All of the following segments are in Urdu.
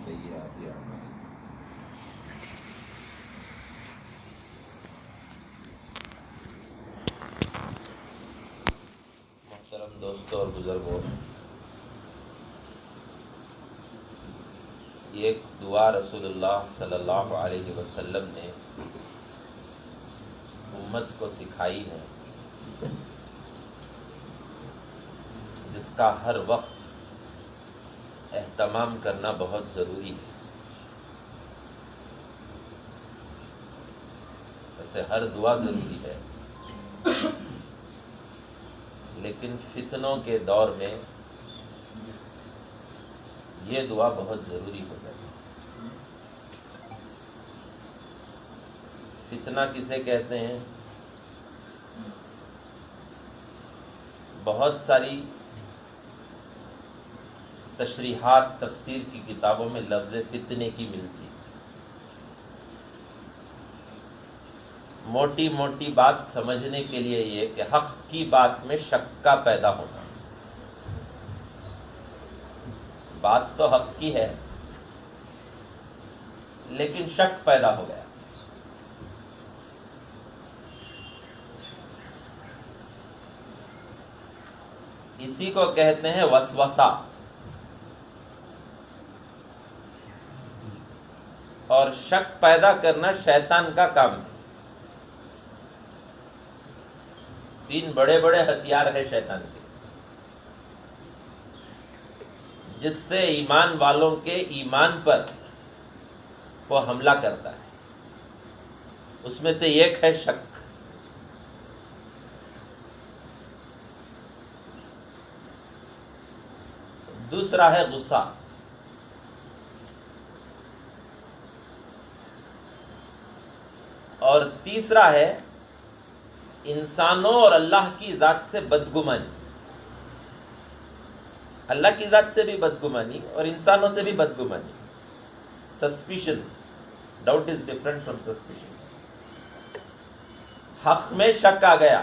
سيئات أعمالنا محترم دوستوں اور بزرگوں، یہ دعا رسول اللہ صلی اللہ علیہ وسلم نے امت کو سکھائی ہے، جس کا ہر وقت اہتمام کرنا بہت ضروری ہے۔ ویسے ہر دعا ضروری ہے، لیکن فتنوں کے دور میں یہ دعا بہت ضروری ہو جاتی ہے۔ فتنہ کسے کہتے ہیں؟ بہت ساری تشریحات تفسیر کی کتابوں میں لفظ فتنے کی ملتی ہے۔ موٹی موٹی بات سمجھنے کے لیے یہ کہ حق کی بات میں شک کا پیدا ہونا۔ بات تو حق کی ہے، لیکن شک پیدا ہو گیا۔ اسی کو کہتے ہیں وسوسہ، اور شک پیدا کرنا شیطان کا کام ہے۔ تین بڑے بڑے ہتھیار ہیں شیطان کے، جس سے ایمان والوں کے ایمان پر وہ حملہ کرتا ہے۔ اس میں سے ایک ہے شک، دوسرا ہے غصہ، اور تیسرا ہے انسانوں اور اللہ کی ذات سے بدگمانی۔ اللہ کی ذات سے بھی بدگمانی اور انسانوں سے بھی بدگمانی۔ Suspicion, doubt is different from suspicion. حق میں شک آ گیا،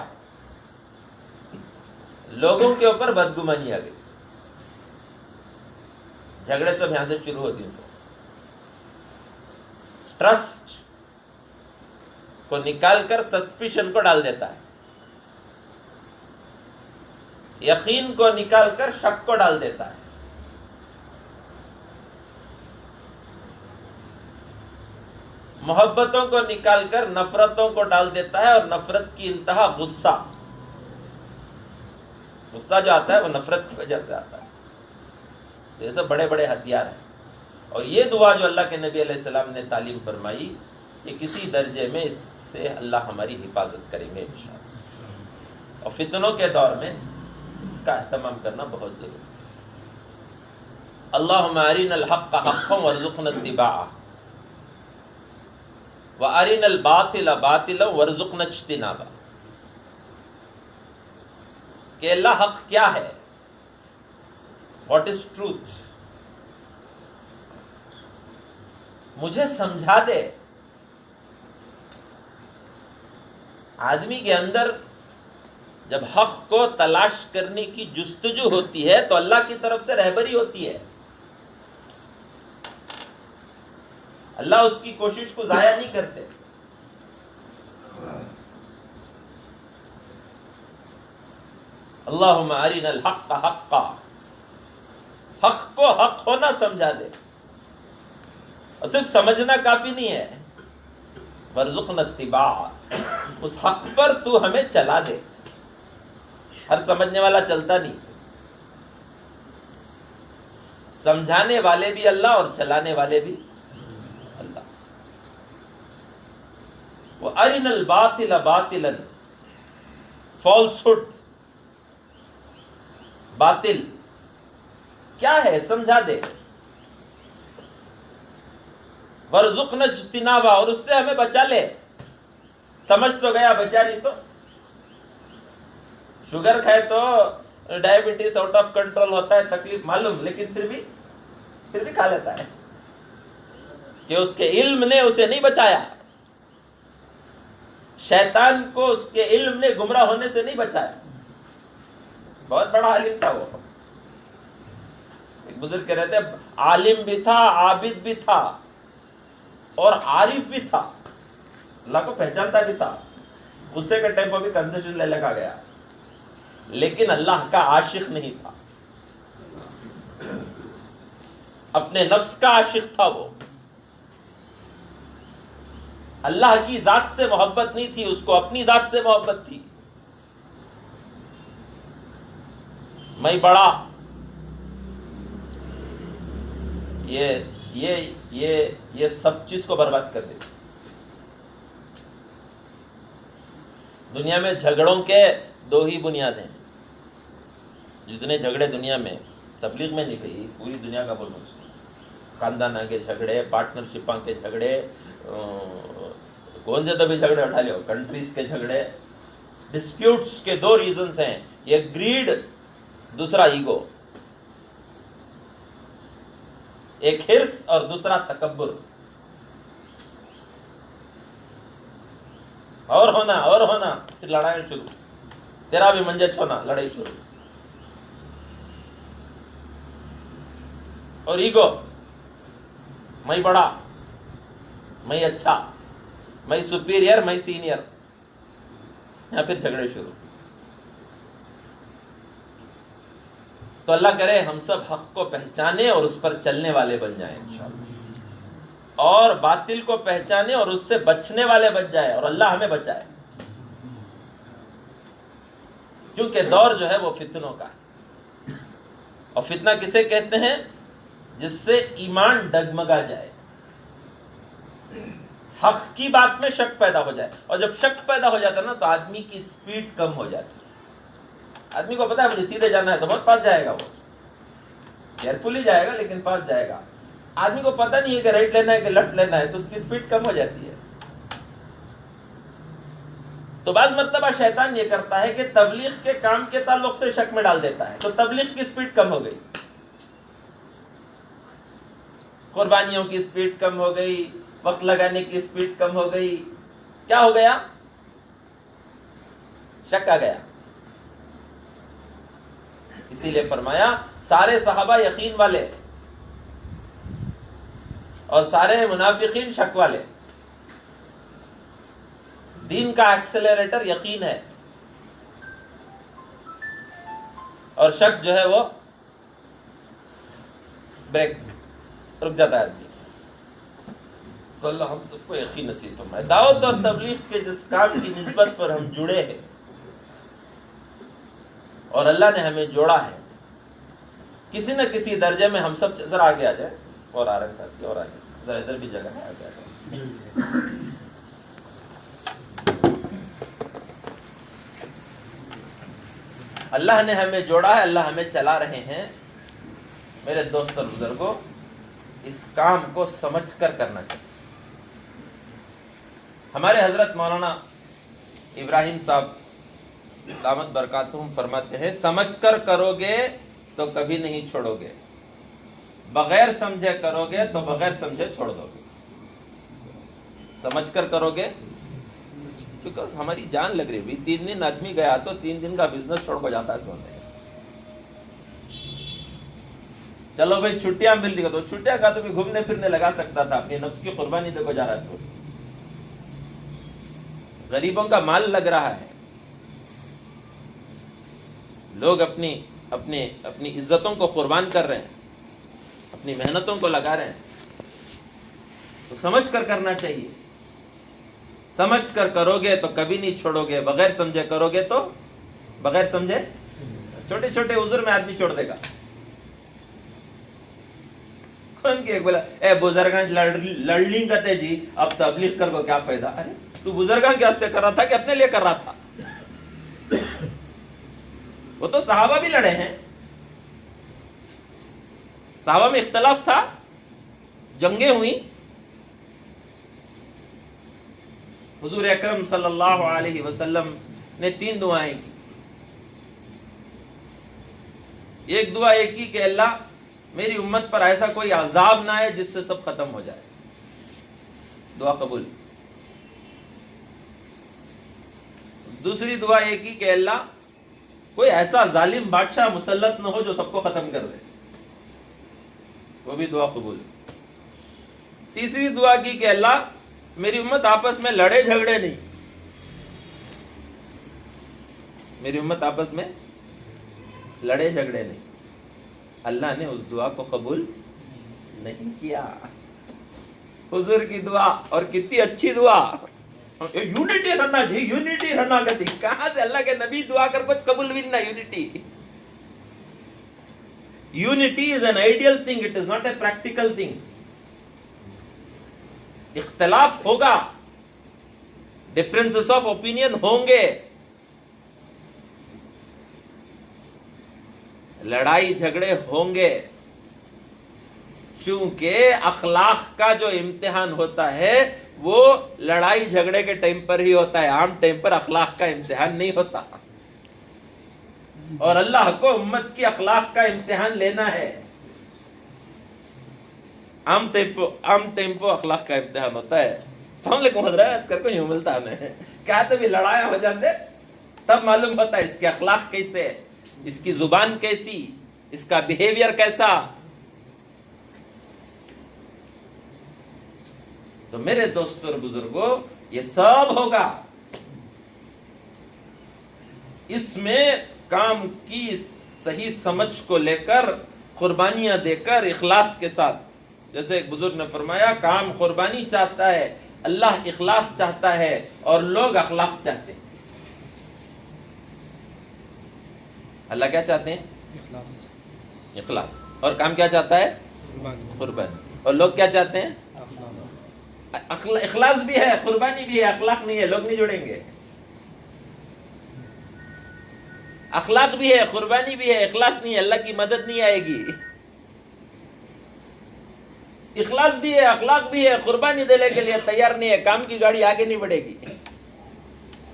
لوگوں کے اوپر بدگمانی آ گئی، جھگڑے سب یہاں سے شروع ہوتی ہیں۔ ٹرسٹ کو نکال کر سسپیشن کو ڈال دیتا ہے، یقین کو نکال کر شک کو ڈال دیتا ہے۔ محبتوں کو نکال کر نفرتوں کو ڈال دیتا ہے، اور نفرت کی انتہا غصہ۔ غصہ جو آتا ہے وہ نفرت کی وجہ سے آتا ہے۔ یہ سب بڑے بڑے ہتھیار ہیں، اور یہ دعا جو اللہ کے نبی علیہ السلام نے تعلیم فرمائی، یہ کسی درجے میں اس سے اللہ ہماری حفاظت کریں گے انشاءاللہ۔ اور فتنوں کے دور میں اس کا اہتمام کرنا بہت ضروری ہے۔ اللہم ارنا الحق حقا وارزقنا اتباعہ، وارنا الباطل باطلا وارزقنا اجتنابہ۔ کہ اللہ حق کیا ہے؟ What is truth? مجھے سمجھا دے۔ آدمی کے اندر جب حق کو تلاش کرنے کی جستجو ہوتی ہے تو اللہ کی طرف سے رہبری ہوتی ہے۔ اللہ اس کی کوشش کو ضائع نہیں کرتے۔ اللہم ارنا الحق حقا، حق کو حق ہونا سمجھا دے، اور صرف سمجھنا کافی نہیں ہے، وارزقنا اتباع، اس حق پر تو ہمیں چلا دے۔ ہر سمجھنے والا چلتا نہیں، سمجھانے والے بھی اللہ اور چلانے والے بھی اللہ۔ وَأَرِنَا الْبَاطِلَ بَاطِلًا، فالسہڈ، باطل کیا ہے سمجھا دے۔ وَارْزُقْنَا اجْتِنَابًا، اور اس سے ہمیں بچا لے۔ سمجھ تو گیا، بچا نہیں تو۔ شوگر کھائے تو ڈائبٹیز آؤٹ آف کنٹرول ہوتا ہے، تکلیف معلوم، لیکن پھر بھی کھا لیتا ہے، کہ اس کے علم نے اسے نہیں بچایا۔ شیطان کو اس کے علم نے گمراہ ہونے سے نہیں بچایا۔ بہت بڑا عالم تھا وہ، ایک بزرگ کہہ رہے تھے عالم بھی تھا، عابد بھی تھا اور عارف بھی تھا، اللہ کو پہچانتا بھی تھا، غصے کے ٹائم پر بھی کنسیشن لے لگا گیا، لیکن اللہ کا عاشق نہیں تھا، اپنے نفس کا عاشق تھا وہ، اللہ کی ذات سے محبت نہیں تھی، اس کو اپنی ذات سے محبت تھی۔ میں بڑا، یہ سب چیز کو برباد کر دیتی۔ دنیا میں جھگڑوں کے دو ہی بنیادیں ہیں، جتنے جھگڑے دنیا میں، تبلیغ میں نہیں کہی، پوری دنیا کا بولوں، خاندان کے جھگڑے، پارٹنرشپاں کے جھگڑے، کون سے تو بھی جھگڑے اٹھا لو، کنٹریز کے جھگڑے، ڈسپیوٹس کے دو ریزنز ہیں، ایک گریڈ، دوسرا ایگو، ایک حرص اور دوسرا تکبر، اور ہونا، پھر لڑائی شروع، تیرا بھی منجچ ہونا، لڑائی شروع، اور ایگو، میں بڑا، میں اچھا، میں سپیریئر، میں سینئر، یہاں پھر جھگڑے شروع۔ تو اللہ کرے ہم سب حق کو پہچانے اور اس پر چلنے والے بن جائیں انشاءاللہ، اور باطل کو پہچانے اور اس سے بچنے والے بن جائے، اور اللہ ہمیں بچائے، کیونکہ دور جو ہے وہ فتنوں کا ہے، اور فتنہ کسے کہتے ہیں؟ جس سے ایمان ڈگمگا جائے، حق کی بات میں شک پیدا ہو جائے، اور جب شک پیدا ہو جاتا ہے نا تو آدمی کی سپیڈ کم ہو جاتی ہے۔ آدمی کو پتا ہے مجھے سیدھے جانا ہے تو بہت پاس جائے گا، وہ کیئرفلی جائے گا لیکن پاس جائے گا۔ آدمی کو پتا نہیں ہے کہ رائٹ لینا ہے کہ لیفٹ لینا ہے، تو اس کی سپیڈ کم ہو جاتی ہے۔ تو بعض مرتبہ شیطان یہ کرتا ہے کہ تبلیغ کے کام کے تعلق سے شک میں ڈال دیتا ہے، تو تبلیغ کی سپیڈ کم ہو گئی، قربانیوں کی سپیڈ کم ہو گئی، وقت لگانے کی سپیڈ کم ہو گئی، کیا ہو گیا؟ شک آ گیا۔ اسی لیے فرمایا سارے صحابہ یقین والے اور سارے منافقین شک والے۔ دین کا ایکسلریٹر یقین ہے، اور شک جو ہے وہ بریک، رک جاتا ہے آدمی۔ تو اللہ ہم سب کو یقین نصیب فرمائے۔ دعوت اور تبلیغ کے جس کام کی نسبت پر ہم جڑے ہیں اور اللہ نے ہمیں جوڑا ہے، کسی نہ کسی درجے میں ہم سب، ذرا آگے آ جائے، اور آ رہے ہیں ساتھی، اور آگے، ذرا ادھر بھی جگہ ہے، آگے آ جائے۔ اللہ نے ہمیں جوڑا ہے، اللہ ہمیں چلا رہے ہیں۔ میرے دوست اور بزرگوں، اس کام کو سمجھ کر کرنا چاہیے۔ ہمارے حضرت مولانا ابراہیم صاحب دامت برکاتہم فرماتے ہیں، سمجھ کر کرو گے تو کبھی نہیں چھوڑو گے، بغیر سمجھے کرو گے تو بغیر سمجھے چھوڑ دو گے۔ سمجھ کر کرو گے، کیونکہ ہماری جان لگ رہی ہے، 3 دن آدمی گیا تو 3 دن کا بزنس چھوڑ کو جاتا ہے سونے۔ چلو بھائی چھٹیاں مل رہی ہو تو چھٹیاں کا تو بھی گھومنے پھرنے لگا سکتا تھا، اپنی نفس کی قربانی دے کو جا رہا ہے سونے۔ غریبوں کا مال لگ رہا ہے، لوگ اپنی عزتوں کو قربان کر رہے ہیں، اپنی محنتوں کو لگا رہے ہیں، تو سمجھ کر کرنا چاہیے۔ سمجھ کر کرو گے تو کبھی نہیں چھوڑو گے، بغیر سمجھے کرو گے تو بغیر سمجھے، چھوٹے چھوٹے عذر میں آدمی چھوڑ دے گا۔ کون کہ بولا اے بزرگاں لڑلیں کہتے جی اب تبلیغ کر کو کیا فائدہ؟ ارے تو بزرگاں کے واسطے کر رہا تھا کہ اپنے لیے کر رہا تھا؟ وہ تو صحابہ بھی لڑے ہیں، صحابہ میں اختلاف تھا، جنگیں ہوئی، حضور اکرم صلی اللہ علیہ وسلم نے 3 دعائیں کی۔ ایک دعا یہ کی کہ اللہ میری امت پر ایسا کوئی عذاب نہ آئے جس سے سب ختم ہو جائے، دعا قبول۔ دوسری دعا یہ کی کہ اللہ کوئی ایسا ظالم بادشاہ مسلط نہ ہو جو سب کو ختم کر دے۔ وہ بھی دعا قبول. تیسری دعا کی کہ اللہ میری امت آپس میں لڑے جھگڑے نہیں. میری امت آپس میں لڑے جھگڑے نہیں. اللہ نے اس دعا کو قبول نہیں کیا. حضور کی دعا، اور کتنی اچھی دعا. یونٹی رہنا جی، یونٹی رہنا گتی. کہاں سے اللہ کے نبی دعا کر کچھ قبول بھی نہ. Unity is an ideal thing, it is not a practical thing. اختلاف ہوگا، ڈفرینسز آف اوپینین ہوں گے، لڑائی جھگڑے ہوں گے، چونکہ اخلاق کا جو امتحان ہوتا ہے وہ لڑائی جھگڑے کے ٹائم پر ہی ہوتا ہے. عام ٹائم پر اخلاق کا امتحان نہیں ہوتا. اور اللہ کو امت کی اخلاق کا امتحان لینا ہے. عام ٹیمپو اخلاق کا امتحان ہوتا ہے. السلام علیکم حضرت کر کو یوں ملتا ہے کیا تو بھی لڑایا ہو جاتے تب معلوم ہوتا ہے اس کے اخلاق کیسے، اس کی زبان کیسی، اس کا بیہیویئر کیسا. تو میرے دوستوں اور بزرگوں یہ سب ہوگا. اس میں کام کی صحیح سمجھ کو لے کر، قربانیاں دے کر، اخلاص کے ساتھ. جیسے ایک بزرگ نے فرمایا کام قربانی چاہتا ہے، اللہ اخلاص چاہتا ہے، اور لوگ اخلاق چاہتے ہیں. اللہ کیا چاہتے ہیں؟ اخلاص. اور کام کیا چاہتا ہے؟ قربانی. اور لوگ کیا چاہتے ہیں؟ اخلاص بھی ہے، قربانی بھی ہے، اخلاق نہیں ہے، لوگ نہیں جڑیں گے. اخلاق بھی ہے، قربانی بھی ہے، اخلاص نہیں ہے، اللہ کی مدد نہیں آئے گی. اخلاص بھی ہے، اخلاق بھی ہے، قربانی دینے کے لیے تیار نہیں ہے، کام کی گاڑی آگے نہیں بڑھے گی.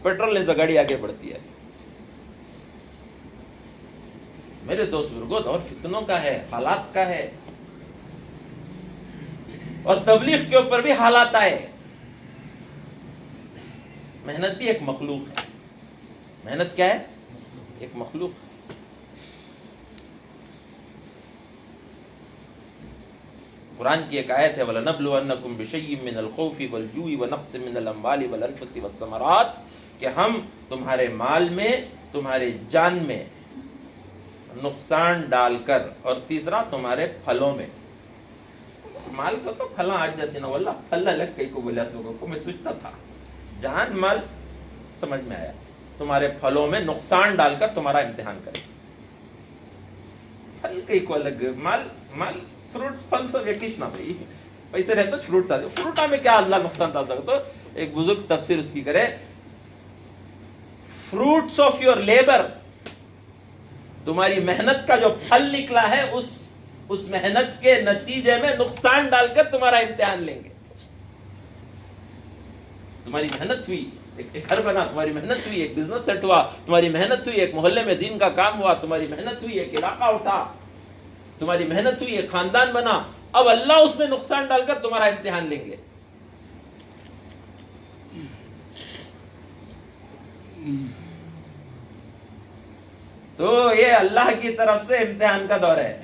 پیٹرول سے گاڑی آگے بڑھتی ہے. میرے دوست بزرگوں دور فتنوں کا ہے، حالات کا ہے، اور تبلیغ کے اوپر بھی حالات آئے. محنت بھی ایک مخلوق ہے. محنت کیا ہے؟ ایک مخلوق ہے. قرآن کی ایک آیت ہے وَلَنَبْلُوَنَّكُمْ بِشَيْءٍ مِّنَ الْخَوْفِ وَالْجُوعِ وَنَقْصٍ مِّنَ الْأَمْوَالِ وَالْأَنفُسِ وَالثَّمَرَاتِ کہ ہم تمہارے مال میں، تمہارے جان میں نقصان ڈال کر، اور تیسرا تمہارے پھلوں میں. مال کو تو پھلاں آج جاتی نا واللہ پھل الگ کئی کو بولیا سوگا کو میں سوچتا تھا. جان مال سمجھ میں آیا. تمہارے پھلوں میں نقصان ڈال کر تمہارا امتحان کرے. پھل کئی کو الگ، مال فروٹس پھل سب ایک ہی نہ بھائی. پیسے رہتے فروٹس آتے، فروٹا میں کیا اللہ نقصان ڈال سکتا. تو ایک بزرگ تفسیر اس کی کرے فروٹس آف یور لیبر، تمہاری محنت کا جو پھل نکلا ہے اس محنت کے نتیجے میں نقصان ڈال کر تمہارا امتحان لیں گے. تمہاری محنت ہوئی، ایک گھر بنا، تمہاری محنت ہوئی، ایک بزنس سیٹ ہوا، تمہاری محنت ہوئی، ایک محلے میں دین کا کام ہوا، تمہاری محنت ہوئی، ایک علاقہ اٹھا، تمہاری محنت ہوئی، ایک خاندان بنا. اب اللہ اس میں نقصان ڈال کر تمہارا امتحان لیں گے. تو یہ اللہ کی طرف سے امتحان کا دور ہے.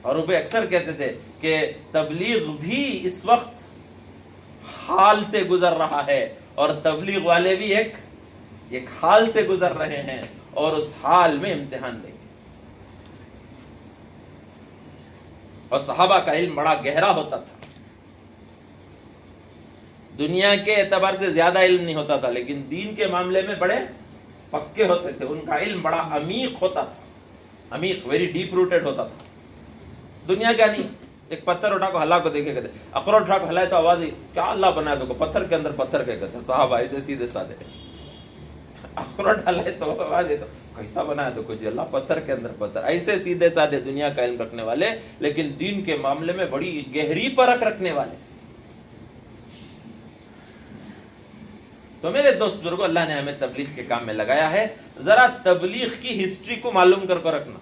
اور وہ اکثر کہتے تھے کہ تبلیغ بھی اس وقت حال سے گزر رہا ہے، اور تبلیغ والے بھی ایک حال سے گزر رہے ہیں، اور اس حال میں امتحان لیں گے. اور صحابہ کا علم بڑا گہرا ہوتا تھا. دنیا کے اعتبار سے زیادہ علم نہیں ہوتا تھا، لیکن دین کے معاملے میں بڑے پکے ہوتے تھے. ان کا علم بڑا عمیق ہوتا تھا، عمیق، ویری ڈیپ روٹیڈ ہوتا تھا. دنیا کیا نہیں، ایک پتھر اٹھا کو ہلا کو دیکھے کہتے، اخروٹ اٹھا کو ہلائے تو آواز ہی کیا اللہ بنایا تو پتھر کے اندر پتھر کے کہتے. صحابہ ایسے سیدھے سادے. اخروٹ ہلائے تو آواز ہی تو کیسا بنایا تو کچھ اللہ پتھر کے اندر پتھر. ایسے سیدھے سادے دنیا کا علم رکھنے والے، لیکن دین کے معاملے میں بڑی گہری پرکھ رکھنے والے. تو میرے دوست بزرگوں، اللہ نے ہمیں تبلیغ کے کام میں لگایا ہے. ذرا تبلیغ کی ہسٹری کو معلوم کر کے رکھنا.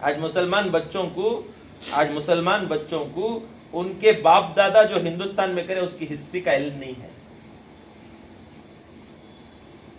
آج مسلمان بچوں کو ان کے باپ دادا جو ہندوستان میں کرے اس کی ہسٹری کا علم نہیں ہے.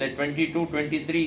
22, 23,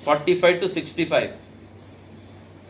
45 to 65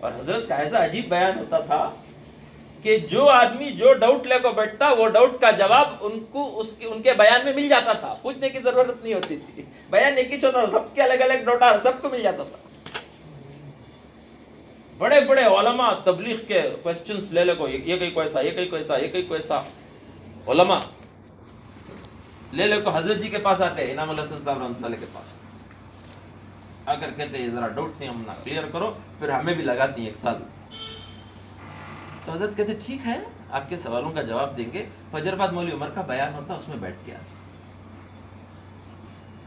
اور حضرت کا ایسا عجیب بیان ہوتا تھا کہ جو آدمی جو ڈاؤٹ لے کو بیٹھتا وہ ڈاؤٹ کا جواب ان کے بیان میں مل جاتا تھا، پوچھنے کی ضرورت نہیں ہوتی تھی، بیان ایک ہی ہوتا تھا، سب کے الگ الگ ڈاؤٹ سب کو مل جاتا تھا۔ بڑے بڑے علماء تبلیغ کے کوسچنز لے کو، یہ کہیں کو ایسا، یہ کہیں کو ایسا، یہ کہیں کو ایسا، علماء لے کو حضرت جی کے پاس آتے ہیں، انعام الحسن صاحب رحمۃ اللہ کے پاس آ کر کہتے ہیں ذرا ڈاؤٹ نہیں ہم نہ کلیئر کرو، پھر ہمیں بھی لگاتی ہیں 1 سال۔ تو حضرت کہتے ٹھیک ہے آپ کے سوالوں کا جواب دیں گے، فجر بعد مولوی عمر کا بیان ہوتا اس میں بیٹھ کے آتے۔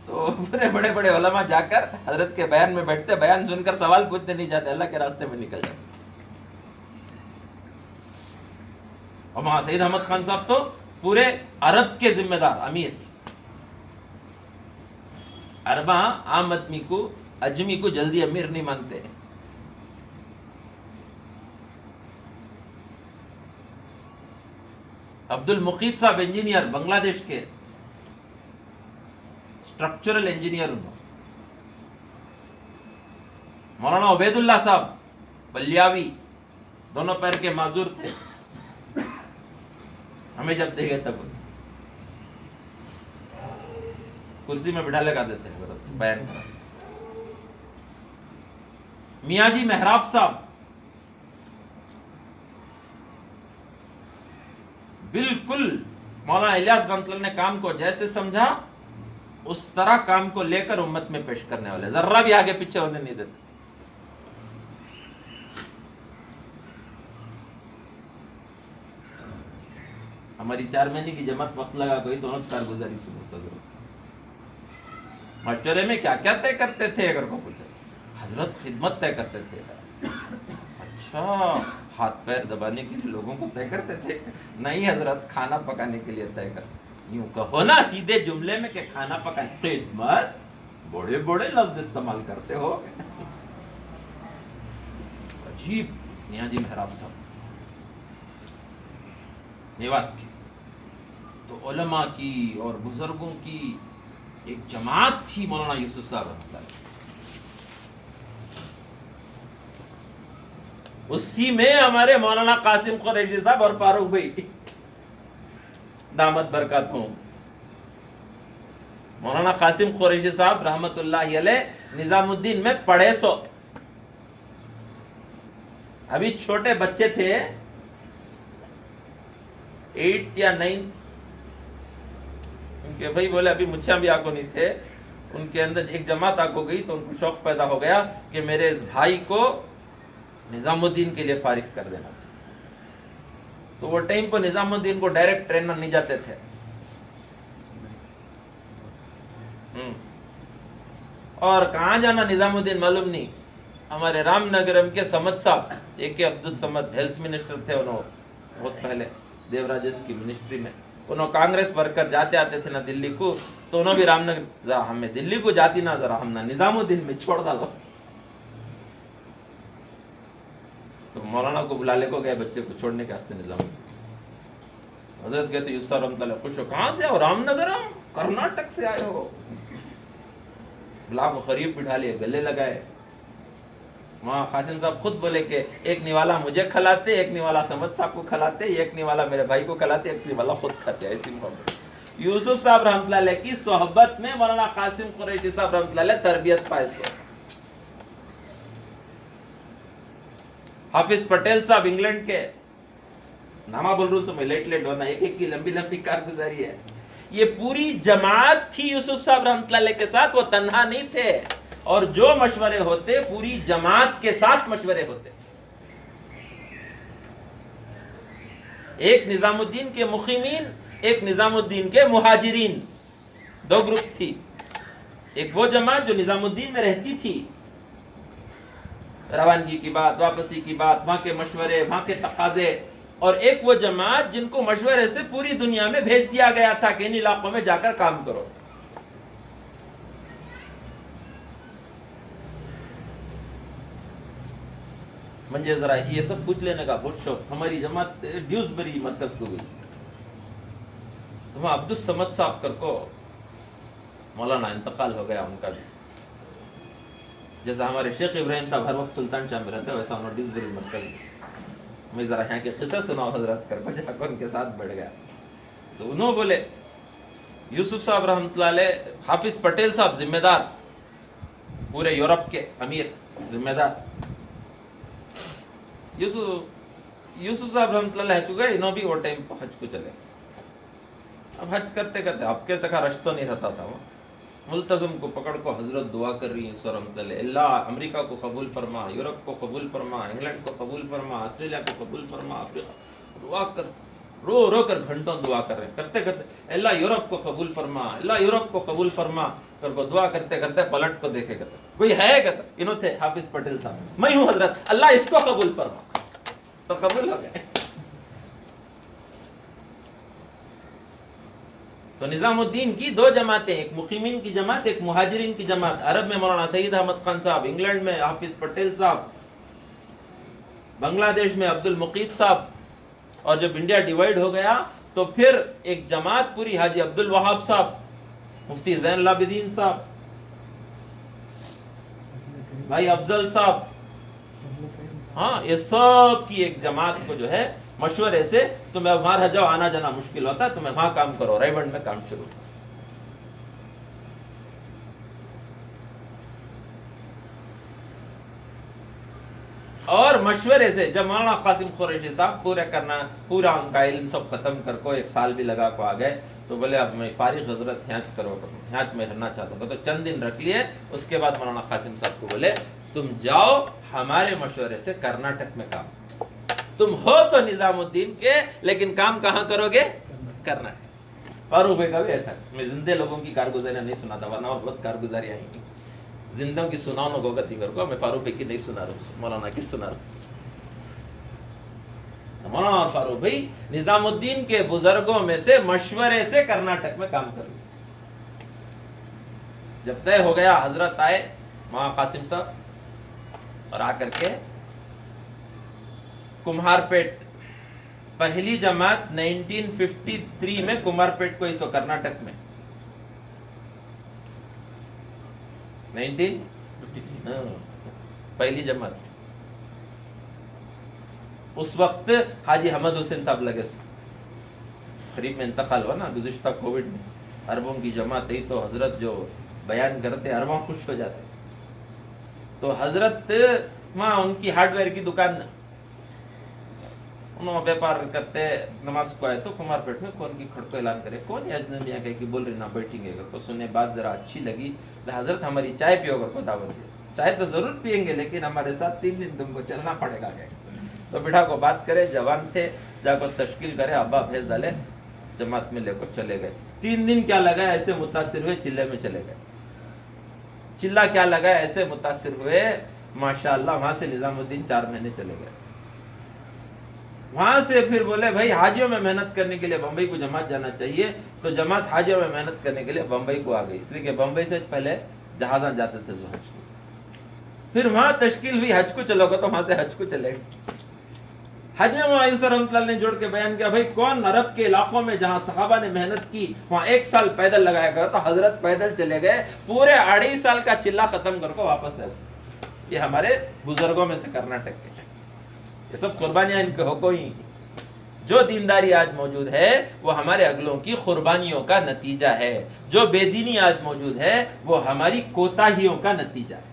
تو بڑے بڑے علماء جا کر حضرت کے بیان میں بیٹھتے، بیان سن کر سوال پوچھتے نہیں جاتے، اللہ کے راستے میں نکل جاتے۔ اور وہاں سید احمد خان صاحب تو پورے عرب کے ذمہ دار امیر، عرباں عام آدمی کو اجمی کو جلدی امیر نہیں مانتے ہیں۔ عبد المقیت صاحب انجینئر بنگلہ دیش کے، اسٹرکچرل انجینئر، مولانا عبید اللہ صاحب بلیاوی، دونوں پیر کے معذور تھے، ہمیں جب دیکھے تب کرسی میں بٹھا لگا دیتے ہیں بیان کرا۔ میاں جی محراب صاحب بالکل مولانا الیاس رحمۃ اللہ نے کام کو جیسے سمجھا اس طرح کام کو لے کر امت میں پیش کرنے والے، ذرہ بھی آگے پیچھے ہونے نہیں دیتے۔ ہماری 4 مہینے کی جماعت وقت لگا کوئی دونوں کارگزاری مشورے میں کیا کیا طے کرتے تھے اگر کو پوچھا، حضرت خدمت طے کرتے تھے۔ اچھا ہاتھ پیر دبانے کے لیے لوگوں کو طے کرتے تھے؟ نہیں حضرت کھانا پکانے کے لیے طے کرتے۔ یوں کہو نا سیدھے جملے میں کہ کھانا پکانے، خدمت، بڑے بڑے لفظ استعمال کرتے ہو۔ عجیب میاں جی محراب صاحب میوات کی تو علماء کی اور بزرگوں کی ایک جماعت تھی، مولانا یوسف صاحب رحمۃ اللہ، اسی میں ہمارے مولانا قاسم قریشی صاحب اور فاروق بھائی دامت برکات ہوں۔ مولانا قاسم قریشی صاحب رحمت اللہ علیہ نظام الدین میں پڑھے سو، ابھی چھوٹے بچے تھے، 8 یا 9، ان کے بھائی بولے ابھی مچھیاں بھی آنکھوں نہیں تھے، ان کے اندر ایک جماعت آنکھوں گئی تو ان کو شوق پیدا ہو گیا کہ میرے اس بھائی کو نظام الدین کے لیے فارغ کر دینا۔ تو وہ ٹائم کو نظام الدین کو ڈائریکٹ ٹرینر نہیں جاتے تھے، اور کہاں جانا نظام الدین معلوم نہیں، ہمارے رام نگرم کے سمد صاحب، ایک عبد الصمد ہیلتھ منسٹر تھے، انہوں بہت پہلے دیوراجس کی منسٹری میں، انہوں کانگریس ورکر جاتے آتے تھے نا دلی کو، تو انہوں بھی رام نگر، ذرا ہمیں دلی کو جاتی نا، ذرا ہم نا نظام الدین میں چھوڑ ڈالو۔ تو مولانا کو بلا لے کو گئے بچے کو چھوڑنے کے واسطے نظام الدین۔ حضرت کہتے یوسف رحمۃ اللہ خوش ہو، کہاں سے آؤ؟ رام نگرم، کرناٹک سے آئے ہو؟ بلا کو قریب بٹھا لیے، گلے لگائے۔ وہاں قاسم صاحب خود بولے کہ ایک نوالا مجھے کھلاتے، ایک نوالا سمد صاحب کو کھلاتے، ایک نوالا میرے بھائی کو کھلاتے، ایک نوالا خود کھاتے، ایسی محبت۔ یوسف صاحب رحمۃ اللہ علیہ کی صحبت میں مولانا قاسم قریشی صاحب رحمۃ اللہ علیہ تربیت پائے سو۔ حافظ پٹیل صاحب انگلینڈ کے، نامہ بول رہا ہوں لیٹ ہونا، ایک کی لمبی لمبی کارگزاری ہے۔ یہ پوری جماعت تھی یوسف صاحب رحمۃ اللہ علیہ کے ساتھ، وہ تنہا نہیں تھے، اور جو مشورے ہوتے پوری جماعت کے ساتھ مشورے ہوتے۔ ایک نظام الدین کے مقیمین، ایک نظام الدین کے مہاجرین، 2 گروپس تھی۔ ایک وہ جماعت جو نظام الدین میں رہتی تھی، روانگی کی بات، واپسی کی بات، وہاں کے مشورے، وہاں کے تقاضے، اور ایک وہ جماعت جن کو مشورے سے پوری دنیا میں بھیج دیا گیا تھا کہ ان علاقوں میں جا کر کام کرو۔ منجے ذرا یہ سب پوچھ لینے کا بہت شوق، ہماری جماعت ڈیوزبری مرکز کو گئی، تو وہاں عبد الصمد صاحب کر کو مولانا انتقال ہو گیا ان کا بھی، جیسا ہمارے شیخ ابراہیم صاحب ہر وقت سلطان شاہ میں رہتے ویسا انہوں ڈیزبری مرکز میں ذرا یہاں کے قصہ سناؤ حضرت کر کو جا کر ان کے ساتھ بیٹھ گیا تو انہوں بولے یوسف صاحب رحمۃ اللہ علیہ حافظ پٹیل صاحب ذمہ دار پورے یورپ کے امیر ذمہ دار یوسف صاحب رحمۃ اللہ علیہ چکے انہوں بھی وہ ٹائم حج کو چلے اب حج کرتے کرتے اب کے تک رش تو نہیں رہتا تھا وہ ملتزم کو پکڑ کو حضرت دعا کر رہی ہیں رحمۃ اللہ اللہ امریکہ کو قبول فرما یورپ کو قبول فرما انگلینڈ کو قبول فرما آسٹریلیا کو قبول فرما افریقہ دعا کر رو رو کر گھنٹوں دعا کر رہے ہیں کرتے کرتے اللہ یورپ کو قبول فرما اللہ یورپ کو قبول فرما کر کو دعا کرتے کرتے پلٹ کو دیکھے کرتے کوئی ہے کہتا انہوں تھے حافظ پٹیل صاحب میں ہوں حضرت اللہ اس کو قبول فرما تو قبول ہو گئے. تو نظام الدین کی دو جماعتیں ایک مقیمین کی جماعت ایک مہاجرین کی جماعت عرب میں مولانا سعید احمد خان صاحب انگلینڈ میں حافظ پٹیل صاحب بنگلہ دیش میں عبد المقیت صاحب اور جب انڈیا ڈیوائیڈ ہو گیا تو پھر ایک جماعت پوری حاجی عبد الوہاب صاحب مفتی زین العابدین صاحب بھائی افضل صاحب ہاں یہ سب کی ایک جماعت کو جو ہے مشورے سے تمہیں وہاں جاؤ آنا جانا مشکل ہوتا ہے تمہیں وہاں کام کرو ریمنڈ میں کام شروع. اور مشورے سے جب مولانا قاسم قریشی صاحب پورا ان کا علم سب ختم کر کو ایک سال بھی لگا کو آ گئے تو بولے اب میں فارغ حضرت ہیانچ کرو ہیانچ میں رہنا چاہتا ہوں تو چند دن رکھ لیے. اس کے بعد مولانا قاسم صاحب کو بولے تم جاؤ ہمارے مشورے سے کرناٹک میں کام تم ہو تو نظام الدین کے لیکن کام کہاں کرو گے کرناٹک. فاروق بھائی کا بھی ایسا میں زندے لوگوں کی کارگزاریاں نہیں سناتا ورنہ اور بہت کارگزاریاں ہیں زندوں کی سناؤ نہ گوگا دیگر کو میں فاروق بھائی کی نہیں سنا رہا ہوں مولانا کی سنا رہا ہوں. مولانا اور فاروق بھائی نظام الدین کے بزرگوں میں سے مشورے سے کرناٹک میں کام کر رہے. جب طے ہو گیا حضرت آئے مولانا قاسم صاحب اور آ کر کے کمہار پیٹ پہلی جماعت 1953 میں کمہار پیٹ کو اس کرناٹک میں 1953 پہلی جماعت اس وقت حاجی حمد حسین صاحب لگے قریب میں انتقال ہوا نا گزشتہ کووڈ میں عربوں کی جماعت ہی تو حضرت جو بیان کرتے عربوں خوش ہو جاتے تو حضرت وہاں ان کی ہارڈ ویئر کی دکان انہوں بیپار کرتے نماز کو آئے تو کمار پیٹ میں کون کی کھڑ کو اعلان کرے کون ہے اجنبیاں کہے کہ بول رہی نہ بیٹھیں گے تو سننے بات ذرا اچھی لگی حضرت ہماری چائے پیو گا کو دعوت دی چائے تو ضرور پیئیں گے لیکن ہمارے ساتھ 3 دن تم کو چلنا پڑے گا تو بٹھا کو بات کرے جوان تھے جا کو تشکیل کرے ابا بھیج ڈالے جماعت میں لے کو چلے گئے. 3 دن کیا لگا ایسے متاثر ہوئے چلے میں چلے گئے. چلہ کیا لگا ایسے متاثر ہوئے ماشاءاللہ وہاں سے نظام الدین 4 مہینے چلے گئے. وہاں سے پھر بولے بھائی حاجیوں میں محنت کرنے کے لیے بمبئی کو جماعت جانا چاہیے تو جماعت حاجیوں میں محنت کرنے کے لیے بمبئی کو آ گئی اس لیے کہ بمبئی سے پہلے جہازاں جاتے تھے حج کو. پھر وہاں تشکیل ہوئی حج کو چلو گا تو وہاں سے حج کو چلے گئے. حج میں مایوس رحمۃ اللہ نے جوڑ کے بیان کیا بھائی کون عرب کے علاقوں میں جہاں صحابہ نے محنت کی وہاں 1 سال پیدل لگایا گیا تو حضرت پیدل چلے گئے پورے 2.5 سال کا چلہ ختم کر کو واپس ہے. یہ ہمارے بزرگوں میں سے کرناٹک کے یہ سب قربانیاں ان کے حقوق ہی. جو دینداری آج موجود ہے وہ ہمارے اگلوں کی قربانیوں کا نتیجہ ہے. جو بے دینی آج موجود ہے وہ ہماری کوتاہیوں کا نتیجہ ہے.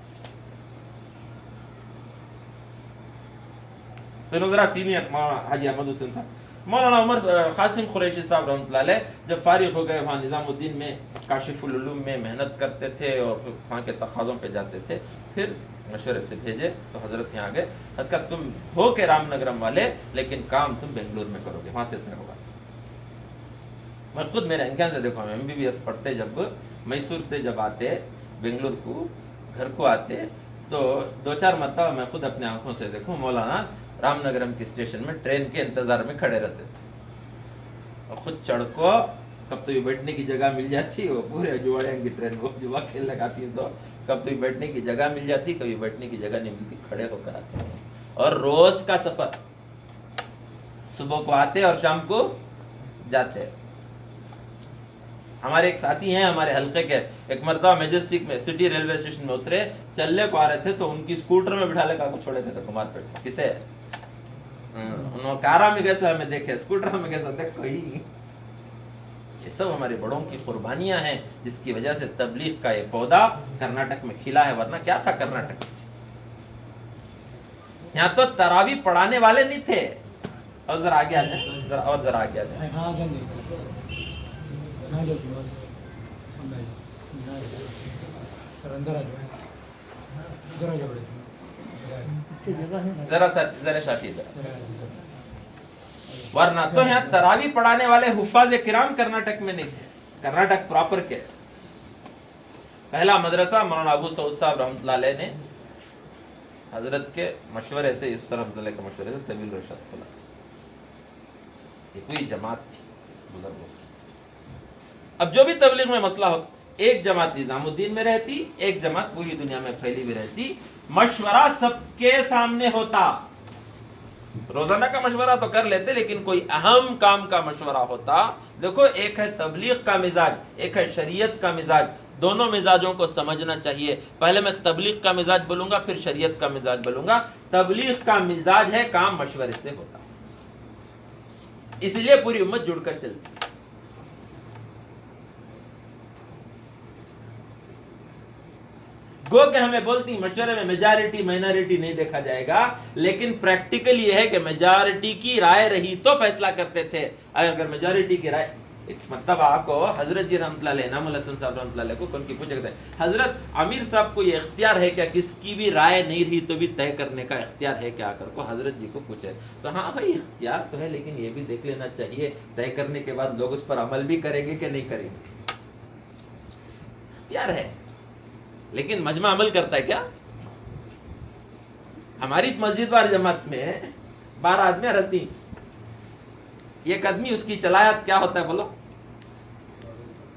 تو نظرہ سینئر مولانا حاجی احمد حسین صاحب مولانا عمر قاسم قریشی صاحب رحمۃ اللہ علیہ جب فارغ ہو گئے وہاں نظام الدین میں کاشف العلوم میں محنت کرتے تھے اور پھر وہاں کے تقاضوں پہ جاتے تھے. پھر مشورے سے بھیجے تو حضرت یہاں گئے حضرت تم ہو کے رام نگرم والے لیکن کام تم بنگلور میں کرو گے وہاں سے طے ہوگا. میں خود میرے انکھیاں سے دیکھو MBBS پڑھتے جب میسور سے جب آتے بنگلور کو گھر کو آتے تو 2-4 مرتبہ میں خود اپنے آنکھوں سے دیکھوں مولانا رام نگرم کی اسٹیشن میں ٹرین کے انتظار میں کھڑے رہتے تھے اور خود چڑھ کو کب تو یہ بیٹھنے کی جگہ مل جاتی وہ پورے جواڑیاں کی ٹرین وہ جوا کھیل لگاتی تو کب تو بیٹھنے کی جگہ مل جاتی کبھی بیٹھنے کی جگہ نہیں ملتی کھڑے ہو کر آتے اور روز کا سفر صبح کو آتے اور شام کو جاتے. ہمارے ایک ساتھی ہیں ہمارے حلقے کے، ایک مرتبہ میجسٹک میں سٹی ریلوے اسٹیشن میں اترے، چلنے کو آ رہے تھے تو ان کی اسکوٹر میں بٹھا لے کر چھوڑے تھے کمار پیٹ کسے انہوں کارا میں کیسا ہمیں دیکھے، اسکوٹر میں کیسا دیکھ کوئی. یہ سب ہمارے بڑوں کی قربانیاں ہیں جس کی وجہ سے تبلیغ کا یہ پودا کرناٹک میں کھلا ہے. ورنہ کیا تھا کرناٹک؟ یہاں تو تراویح پڑھانے والے نہیں تھے. اور ذرا آگے آ جائیں، ذرا آگے آ جائیں. ذرا ساتھی ورنہ تو یہاں تراویح پڑھانے والے حفاظ کرام کرناٹک میں نہیں تھے. کرناٹک پراپر کے پہلا مدرسہ مولانا ابو سعود صاحب رحمۃ اللہ علیہ نے حضرت کے مشورے سے، اس رحمۃ اللہ کے مشورے سے سبیل رشاد کھولا. یہ کوئی جماعت تھی بزرگوں کی. اب جو بھی تبلیغ میں مسئلہ ہو، ایک جماعت نظام الدین میں رہتی، ایک جماعت پوری دنیا میں پھیلی ہوئی رہتی. مشورہ سب کے سامنے ہوتا. روزانہ کا مشورہ تو کر لیتے، لیکن کوئی اہم کام کا مشورہ ہوتا. دیکھو، ایک ہے تبلیغ کا مزاج، ایک ہے شریعت کا مزاج. دونوں مزاجوں کو سمجھنا چاہیے. پہلے میں تبلیغ کا مزاج بولوں گا، پھر شریعت کا مزاج بولوں گا. تبلیغ کا مزاج ہے کام مشورے سے ہوتا، اس لیے پوری امت جڑ کر چلتی. گو کہ ہمیں بولتی مشورے میں میجارٹی مائنارٹی نہیں دیکھا جائے گا، لیکن پریکٹیکل یہ ہے کہ میجارٹی کی رائے رہی تو فیصلہ کرتے تھے. اگر میجارٹی کی رائے، ایک مرتبہ آپ کو حضرت جی رحمۃ اللہ علیہ، انعام الحسن صاحب رحمۃ اللہ علیہ کو کن کی پوچھا کرتے ہیں، حضرت امیر صاحب کو یہ اختیار ہے کیا کس کی بھی رائے نہیں رہی تو بھی طے کرنے کا اختیار ہے کیا؟ کر کو حضرت جی کو پوچھے تو ہاں بھائی اختیار تو ہے، لیکن یہ بھی دیکھ لینا چاہیے طے کرنے کے بعد لوگ اس پر عمل بھی کریں گے کہ نہیں کریں گے. اختیار ہے لیکن مجمع عمل کرتا ہے کیا؟ ہماری مسجد وار جماعت میں 12 آدمی رہتی، ایک آدمی اس کی چلایت کیا ہوتا ہے بولو؟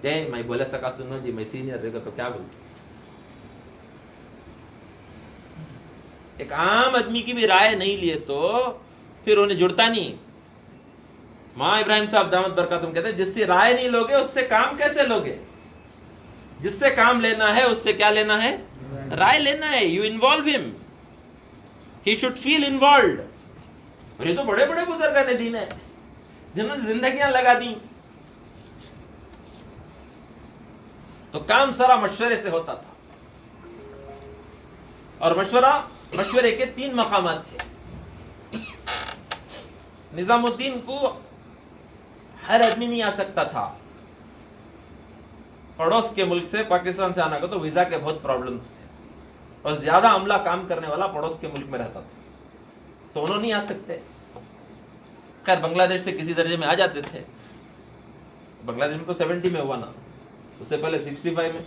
میں بولے سکا سنو جی، میں سینئر رہے گا تو کیا بولوں. ایک عام آدمی کی بھی رائے نہیں لیے تو پھر انہیں جڑتا نہیں. ماں ابراہیم صاحب دامت برکاتہم کہتے ہیں جس سے رائے نہیں لوگے اس سے کام کیسے لوگے؟ جس سے کام لینا ہے اس سے کیا لینا ہے؟ رائے لینا ہے. یو انوالو ہم، ہی شوڈ فیل انوالوڈ. اور یہ تو بڑے بڑے بزرگان دین ہیں جنہوں نے زندگیاں لگا دی. تو کام سارا مشورے سے ہوتا تھا. اور مشورے کے 3 مقامات تھے. نظام الدین کو ہر آدمی نہیں آ سکتا تھا. پڑوس کے ملک سے، پاکستان سے آنا کو تو ویزا کے بہت پرابلمز تھے، اور زیادہ عملہ کام کرنے والا پڑوس کے ملک میں رہتا تھا، تو انہوں نہیں آ سکتے. خیر بنگلہ دیش سے کسی درجے میں آ جاتے تھے. بنگلہ دیش میں تو 70 میں ہوا نا، اس سے پہلے 65 میں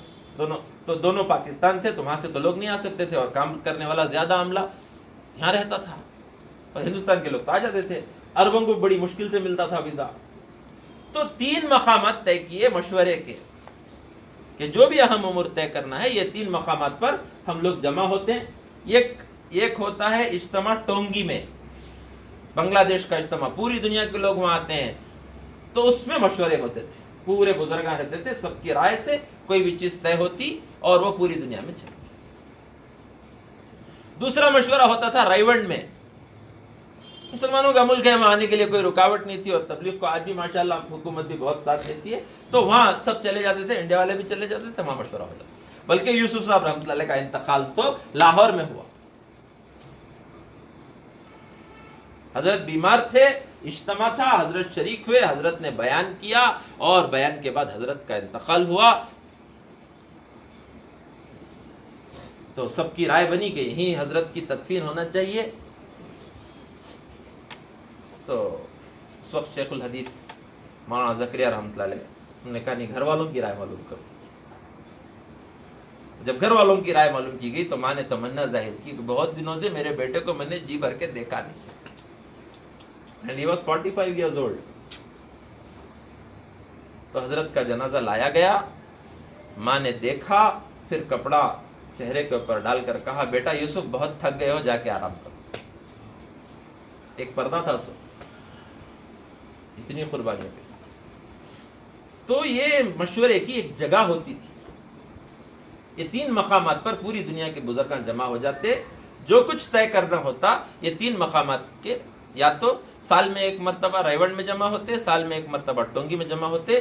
دونوں پاکستان تھے، تو وہاں سے تو لوگ نہیں آ سکتے تھے، اور کام کرنے والا زیادہ عملہ یہاں رہتا تھا، اور ہندوستان کے لوگ تو آ جاتے تھے. عربوں کو بڑی مشکل سے ملتا تھا ویزا. تو 3 مقامات طے کیے مشورے کے کہ جو بھی اہم امور طے کرنا ہے یہ 3 مقامات پر ہم لوگ جمع ہوتے ہیں. ایک ہوتا ہے اجتماع ٹونگی میں، بنگلہ دیش کا اجتماع، پوری دنیا کے لوگ وہاں آتے ہیں، تو اس میں مشورے ہوتے تھے، پورے بزرگاں رہتے تھے، سب کی رائے سے کوئی بھی چیز طے ہوتی اور وہ پوری دنیا میں چلتی. دوسرا مشورہ ہوتا تھا رائیونڈ میں. مسلمانوں کا ملک ہے، وہاں آنے کے لیے کوئی رکاوٹ نہیں تھی، اور تبلیغ کو آج بھی ماشاءاللہ حکومت بھی بہت ساتھ دیتی ہے، تو وہاں سب چلے جاتے تھے، انڈیا والے بھی چلے جاتے تھے، وہاں مشورہ ہو جاتا. بلکہ یوسف صاحب رحمۃ اللہ علیہ کا انتقال تو لاہور میں ہوا. حضرت بیمار تھے، اجتماع تھا، حضرت شریک ہوئے، حضرت نے بیان کیا، اور بیان کے بعد حضرت کا انتقال ہوا. تو سب کی رائے بنی کہ یہیں حضرت کی تدفین ہونا چاہیے. تو اس وقت شیخ الحدیث مولانا زکریا رحمۃ اللہ علیہ انہوں نے کہا نہیں، گھر والوں کی رائے معلوم کرو. جب گھر والوں کی رائے معلوم کی گئی تو ماں نے تمنا ظاہر کی کہ بہت دنوں سے میرے بیٹے کو میں نے جی بھر کے دیکھا نہیں. And he was 45 years old. تو حضرت کا جنازہ لایا گیا، ماں نے دیکھا، پھر کپڑا چہرے کے اوپر ڈال کر کہا بیٹا یوسف بہت تھک گئے ہو، جا کے آرام کرو. ایک پردہ تھا سو اتنی قربانیوں کے ساتھ. تو یہ مشورے کی ایک جگہ ہوتی تھی. یہ 3 مقامات پر پوری دنیا کے بزرگان جمع ہو جاتے. جو کچھ طے کرنا ہوتا یہ 3 مقامات کے، یا تو سال میں ایک مرتبہ ریونڈ میں جمع ہوتے، سال میں ایک مرتبہ ٹونگی میں جمع ہوتے،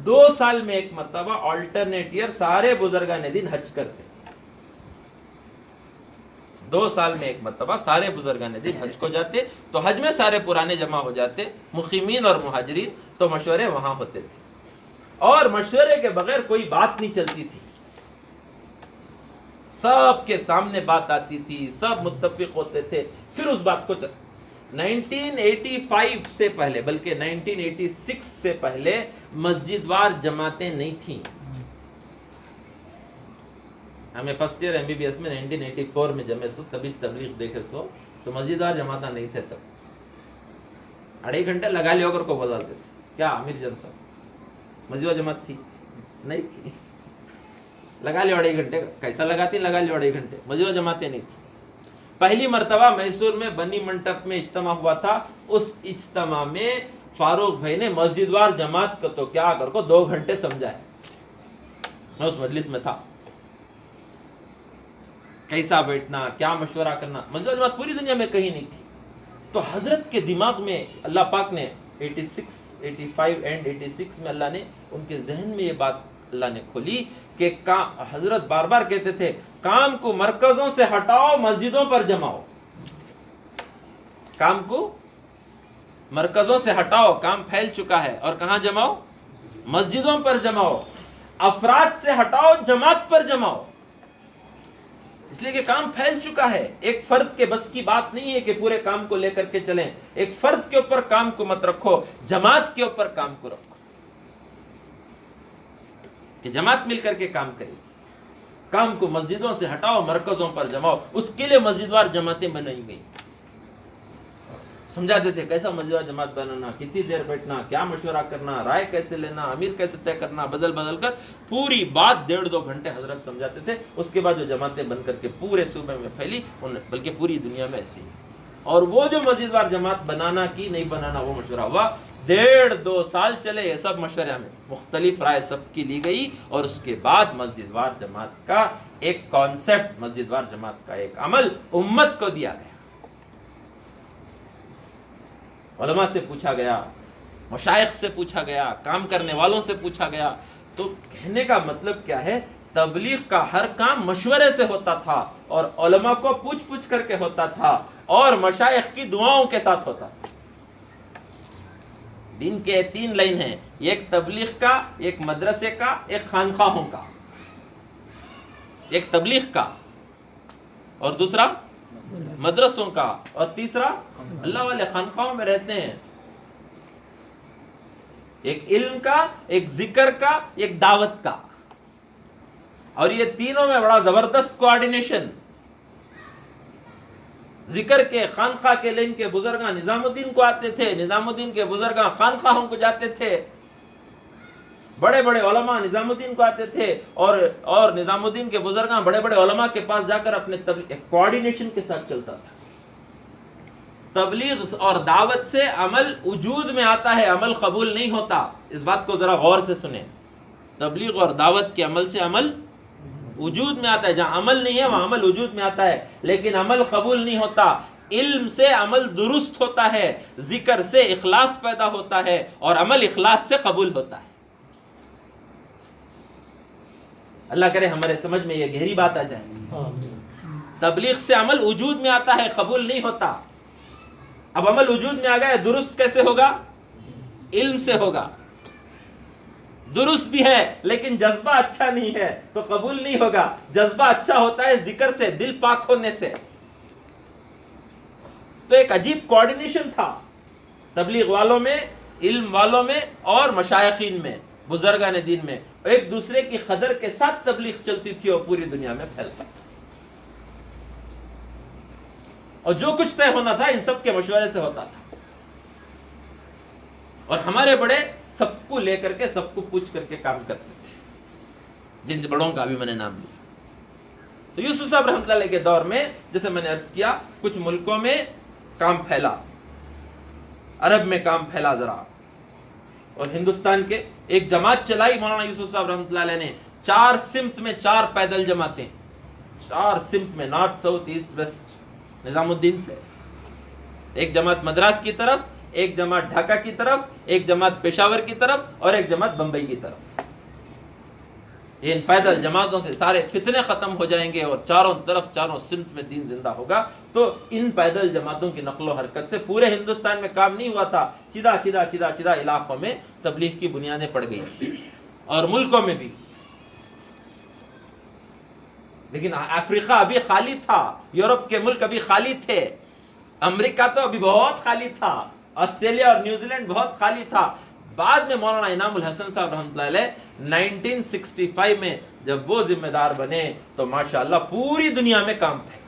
2 سال میں ایک مرتبہ آلٹرنیٹ ایئر سارے بزرگان دین حج کرتے. 2 سال میں ایک مرتبہ سارے بزرگان دین حج کو جاتے. تو حج میں سارے پرانے جمع ہو جاتے، مقیمین اور مہاجرین. تو مشورے وہاں ہوتے تھے، اور مشورے کے بغیر کوئی بات نہیں چلتی تھی. سب کے سامنے بات آتی تھی، سب متفق ہوتے تھے. پھر اس بات کو 1985 سے پہلے، بلکہ 1986 سے پہلے مسجد وار جماعتیں نہیں تھیں. ہمیں فرسٹ ایئر MBBS میں 1984 میں جمع سو، تبھی تبلیغ دیکھے سو، تو مسجد وار جماعتیں نہیں تھے. تب 2.5 گھنٹے لگا لے کر کو بدلتے تھے. کیا امیر جان صاحب مسجد وار جماعت تھی؟ نہیں تھی. لگا لے 2.5 گھنٹے، کیسا لگاتی؟ لگا لے 2.5 گھنٹے. مسجد وار جماعتیں نہیں تھی. پہلی مرتبہ میسور میں بنی منٹپ میں اجتماع ہوا تھا. اس اجتماع میں فاروق بھائی نے مسجد وار جماعت کو تو کیا کر کو 2 گھنٹے سمجھائے. میں اس مجلس میں تھا. کیسا بیٹھنا، کیا مشورہ کرنا، مسجد وار جماعت پوری دنیا میں کہیں نہیں تھی. تو حضرت کے دماغ میں اللہ پاک نے 85 اینڈ 86 میں اللہ نے ان کے ذہن میں یہ بات اللہ نے کھولی کہ حضرت بار بار کہتے تھے کام کو مرکزوں سے ہٹاؤ، مسجدوں پر جماؤ. کام کو مرکزوں سے ہٹاؤ، کام پھیل چکا ہے، اور کہاں جماؤ؟ مسجدوں پر جماؤ. افراد سے ہٹاؤ، جماعت پر جماؤ. اس لیے کہ کام پھیل چکا ہے. ایک فرد کے بس کی بات نہیں ہے کہ پورے کام کو لے کر کے چلیں. ایک فرد کے اوپر کام کو مت رکھو، جماعت کے اوپر کام کو رکھو کہ جماعت مل کر کے کام کرے. کام کو مسجدوں سے ہٹاؤ، مرکزوں پر جماؤ. اس کے لیے مسجد وار جماعتیں بنائی گئی. سمجھاتے تھے کیسا مسجد وار جماعت بنانا، کتنی دیر بیٹھنا، کیا مشورہ کرنا، رائے کیسے لینا، امیر کیسے طے کرنا، بدل بدل کر پوری بات 1.5-2 گھنٹے حضرت سمجھاتے تھے. اس کے بعد جو جماعتیں بن کر کے پورے صوبے میں پھیلی، بلکہ پوری دنیا میں ایسی. اور وہ جو مسجد وار جماعت بنانا کی نہیں بنانا وہ مشورہ ہوا. 1.5-2 سال چلے یہ سب مشورے میں، مختلف رائے سب کی لی گئی. اور اس کے بعد مسجد وار جماعت کا ایک کانسیپٹ، مسجد وار جماعت کا ایک عمل امت کو دیا گیا. علماء سے پوچھا گیا، مشائخ سے پوچھا گیا، کام کرنے والوں سے پوچھا گیا. تو کہنے کا مطلب کیا ہے؟ تبلیغ کا ہر کام مشورے سے ہوتا تھا، اور علماء کو پوچھ پوچھ کر کے ہوتا تھا، اور مشائخ کی دعاؤں کے ساتھ ہوتا تھا. دین کے 3 لائن ہیں، ایک تبلیغ کا، ایک مدرسے کا، ایک خانقاہوں کا. ایک تبلیغ کا، اور دوسرا مدرسوں کا، اور تیسرا اللہ والے خانقاہوں میں رہتے ہیں. ایک علم کا، ایک ذکر کا، ایک دعوت کا. اور یہ تینوں میں بڑا زبردست کوآرڈینیشن. ذکر کے خانقاہ کے لین کے بزرگان نظام الدین کو آتے تھے، نظام الدین کے بزرگان خانقاہوں کو جاتے تھے. بڑے بڑے علماء نظام الدین کو آتے تھے، اور نظام الدین کے بزرگان بڑے بڑے علماء کے پاس جا کر اپنے کوآرڈینیشن کے ساتھ چلتا تھا. تبلیغ اور دعوت سے عمل وجود میں آتا ہے، عمل قبول نہیں ہوتا. اس بات کو ذرا غور سے سنیں. تبلیغ اور دعوت کے عمل سے عمل وجود میں آتا ہے. جہاں عمل نہیں ہے وہاں عمل وجود میں آتا ہے، لیکن عمل قبول نہیں ہوتا. علم سے عمل درست ہوتا ہے، ذکر سے اخلاص پیدا ہوتا ہے، اور عمل اخلاص سے قبول ہوتا ہے. اللہ کرے ہمارے سمجھ میں یہ گہری بات آ جائے. تبلیغ سے عمل وجود میں آتا ہے، قبول نہیں ہوتا. اب عمل وجود میں آ گیا، درست کیسے ہوگا؟ علم سے ہوگا. درست بھی ہے لیکن جذبہ اچھا نہیں ہے تو قبول نہیں ہوگا. جذبہ اچھا ہوتا ہے ذکر سے، دل پاک ہونے سے. تو ایک عجیب کوآرڈینیشن تھا تبلیغ والوں میں، علم والوں میں، اور مشائخین میں، بزرگان دین میں. ایک دوسرے کی قدر کے ساتھ تبلیغ چلتی تھی اور پوری دنیا میں پھیلتا. اور جو کچھ طے ہونا تھا ان سب کے مشورے سے ہوتا تھا. اور ہمارے بڑے سب کو لے کر کے، سب کو پوچھ کر کے کام کرتے تھے، جن بڑوں کا بھی میں نے نام لیا. تو یوسف صاحب رحمۃ اللہ علیہ کے دور میں، جیسے میں نے عرض کیا، کچھ ملکوں میں کام پھیلا، عرب میں کام پھیلا ذرا، اور ہندوستان کے ایک جماعت چلائی مولانا یوسف صاحب رحمۃ اللہ علیہ نے، 4 سمت میں 4 پیدل جماعتیں، 4 سمت میں، نارتھ ساؤتھ ایسٹ ویسٹ، نظام الدین سے ایک جماعت مدراس کی طرف، ایک جماعت ڈھاکہ کی طرف، ایک جماعت پشاور کی طرف اور ایک جماعت بمبئی کی طرف۔ ان پیدل جماعتوں سے سارے فتنے ختم ہو جائیں گے اور چاروں طرف چاروں سمت میں دین زندہ ہوگا۔ تو ان پیدل جماعتوں کی نقل و حرکت سے پورے ہندوستان میں کام نہیں ہوا تھا، چدہ علاقوں میں تبلیغ کی بنیادیں پڑ گئی اور ملکوں میں بھی۔ لیکن افریقہ ابھی خالی تھا، یورپ کے ملک ابھی خالی تھے، امریکہ تو ابھی بہت خالی تھا، آسٹریلیا اور نیوزی لینڈ بہت خالی تھا۔ بعد میں مولانا انعام الحسن صاحب رحمۃ اللہ علیہ 1965 میں جب وہ ذمہ دار بنے تو ماشاءاللہ پوری دنیا میں کام پھیلا،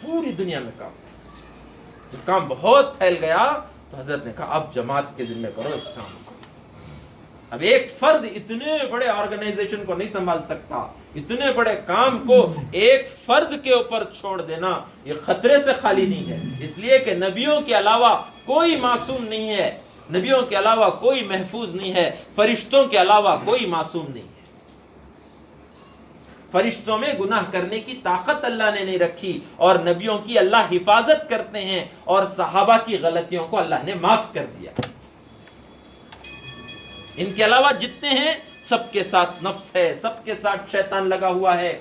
پوری دنیا میں کام پھیلا۔ جب کام بہت پھیل گیا تو حضرت نے کہا اب جماعت کے ذمہ کرو اس کام کو۔ اب ایک فرد اتنے بڑے آرگنائزیشن کو نہیں سنبھال سکتا، اتنے بڑے کام کو ایک فرد کے اوپر چھوڑ دینا یہ خطرے سے خالی نہیں ہے، اس لیے کہ نبیوں کے علاوہ کوئی معصوم نہیں ہے، نبیوں کے علاوہ کوئی محفوظ نہیں ہے، فرشتوں کے علاوہ کوئی معصوم نہیں ہے۔ فرشتوں میں گناہ کرنے کی طاقت اللہ نے نہیں رکھی اور نبیوں کی اللہ حفاظت کرتے ہیں اور صحابہ کی غلطیوں کو اللہ نے معاف کر دیا۔ ان کے علاوہ جتنے ہیں سب کے ساتھ نفس ہے، سب کے ساتھ شیطان لگا ہوا ہے،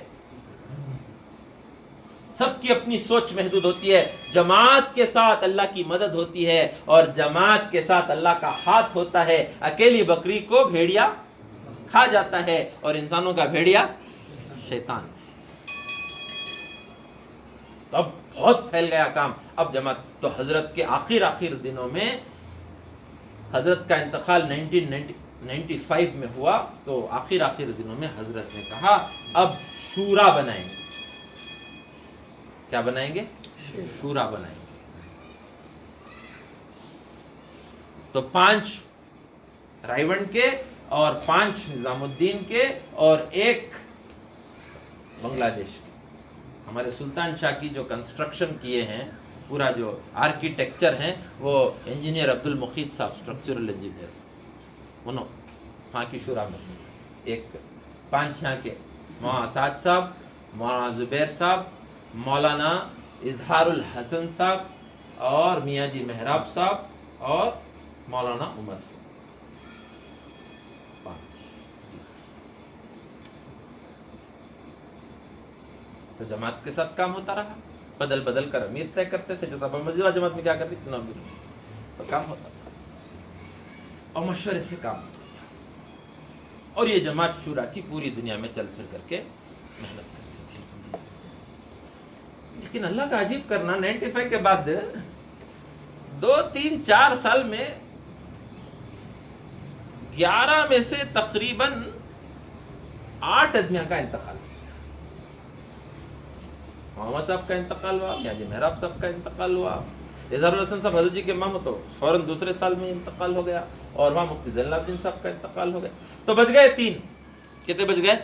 سب کی اپنی سوچ محدود ہوتی ہے۔ جماعت کے ساتھ اللہ کی مدد ہوتی ہے اور جماعت کے ساتھ اللہ کا ہاتھ ہوتا ہے۔ اکیلی بکری کو بھیڑیا کھا جاتا ہے اور انسانوں کا بھیڑیا شیطان۔ تو اب بہت پھیل گیا کام، اب جماعت تو حضرت کے آخر دنوں میں، حضرت کا انتقال 1995 میں ہوا تو آخر دنوں میں حضرت نے کہا اب شورا بنائیں گے۔ کیا بنائیں گے؟ شورا بنائیں گے۔ تو 5 رائیونڈ کے اور 5 نظام الدین کے اور 1 بنگلہ دیش کے۔ ہمارے سلطان شاہ کی جو کنسٹرکشن کیے ہیں، پورا جو آرکیٹیکچر ہیں، وہ انجینئر عبد المقیت صاحب، اسٹرکچرل انجینئر، انہوں وہاں کی شورا میں سے ایک 5 یہاں کے، مولانا اسعد صاحب، مولانا زبیر صاحب، مولانا اظہار الحسن صاحب اور میاں جی محراب صاحب اور مولانا عمر صاحب، 5۔ تو جماعت کے ساتھ کام ہوتا رہا، بدل کر امیر طے کرتے تھے، جیسا مجلہ جماعت میں کیا کرتی تھی، تو کام ہوتا تھا اور مشورے سے کام ہوتا تھا۔ اور یہ جماعت شورا کی پوری دنیا میں چل پھر کر کے محنت کرتی تھی۔ لیکن اللہ کا عجیب کرنا، 95 کے بعد 2 3 4 سال میں 11 میں سے تقریباً 8 آدمیوں کا انتقال ہوا۔ محمد صاحب کا انتقال ہوا، میاں جی محراب صاحب کا انتقال ہوا، اظہار الحسن صاحب حضرت جی کے امام تو فوراً دوسرے سال میں انتقال ہو گیا، اور وہاں مفتی زین العابدین صاحب کا انتقال ہو گیا۔ تو بچ گئے 3۔ کتنے بچ گئے؟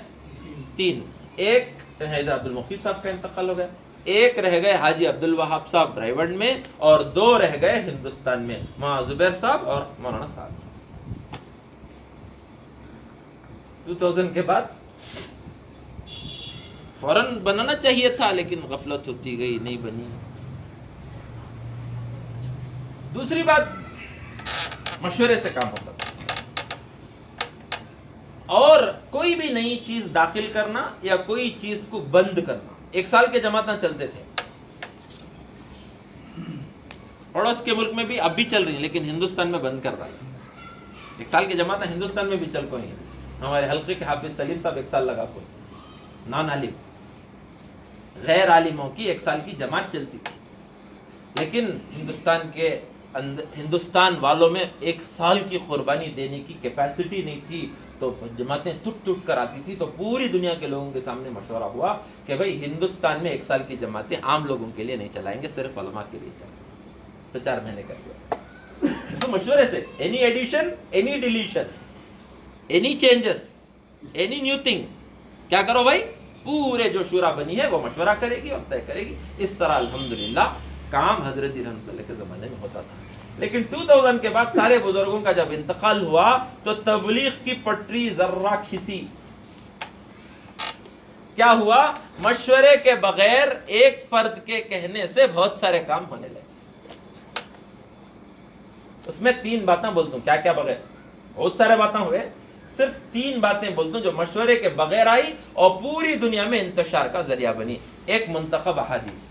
3۔ ایک حیدر عبد المقیت صاحب کا انتقال ہو گیا، ایک رہ گئے حاجی عبد الوہاب صاحب رائیونڈ میں، اور 2 رہ گئے ہندوستان میں، مولانا زبیر صاحب اور مولانا سعد صاحب۔ 2000 کے بعد فوراً بنانا چاہیے تھا لیکن غفلت ہوتی گئی، نہیں بنی۔ دوسری بات، مشورے سے کام ہوتا تھا، اور کوئی بھی نئی چیز داخل کرنا یا کوئی چیز کو بند کرنا۔ 1 سال کے جماعتیں چلتے تھے، پڑوس کے ملک میں بھی اب بھی چل رہی ہیں، لیکن ہندوستان میں بند کر رہا ہے۔ 1 سال کی جماعتیں ہندوستان میں بھی چل کوئی ہیں۔ ہمارے حلقے کے حافظ سلیم صاحب 1 سال لگا کوئی، نان عالم غیر عالموں کی 1 سال کی جماعت چلتی تھی، لیکن ہندوستان والوں میں 1 سال کی قربانی دینے کی کیپیسٹی نہیں تھی، تو جماعتیں ٹوٹ کر آتی تھی۔ تو پوری دنیا کے لوگوں کے سامنے مشورہ ہوا کہ بھائی ہندوستان میں 1 سال کی جماعتیں عام لوگوں کے لیے نہیں چلائیں گے، صرف علماء کے لیے چلائیں گے۔ تو 4 مہینے کر دیا تو مشورے سے، any addition, any deletion, any changes, any new thing, کیا کرو بھائی، پورے جو شورا بنی ہے وہ مشورہ کرے گی اور طے کرے گی۔ اس طرح الحمدللہ کام حضرت رحمۃ اللہ کے زمانے میں ہوتا تھا۔ لیکن 2000 کے بعد سارے بزرگوں کا جب انتقال ہوا تو تبلیغ کی پٹری ذرہ کھسی. کیا ہوا؟ مشورے کے بغیر ایک فرد کے کہنے سے بہت سارے کام ہونے لگے. اس میں 3 باتیں بولتا ہوں. کیا بغیر؟ بہت سارے باتیں ہوئے، صرف 3 باتیں بولتا ہوں جو مشورے کے بغیر آئی اور پوری دنیا میں انتشار کا ذریعہ بنی. ایک منتخب احادیث،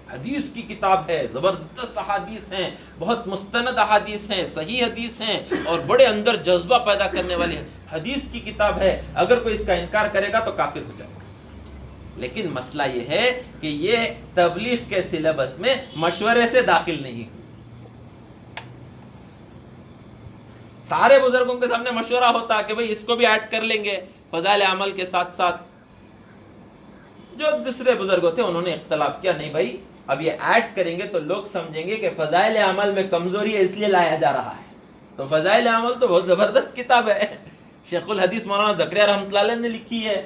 حدیث کی کتاب ہے، زبردست احادیث ہیں، بہت مستند احادیث ہیں، صحیح حدیث ہیں اور بڑے اندر جذبہ پیدا کرنے والی حدیث کی کتاب ہے. اگر کوئی اس کا انکار کرے گا تو کافر ہو جائے گا. لیکن مسئلہ یہ ہے کہ یہ تبلیغ کے سلیبس میں مشورے سے داخل نہیں ہوئی. سارے بزرگوں کے سامنے مشورہ ہوتا کہ بھئی اس کو بھی ایڈ کر لیں گے فضائل عمل کے ساتھ ساتھ. جو دوسرے بزرگ تھے انہوں نے اختلاف کیا، نہیں بھائی اب یہ ایڈ کریں گے تو لوگ سمجھیں گے کہ فضائل عمل میں کمزوری ہے اس لیے لایا جا رہا ہے. تو فضائل عمل تو بہت زبردست کتاب ہے، شیخ الحدیث مولانا زکریا رحمۃ اللہ علیہ نے لکھی ہے،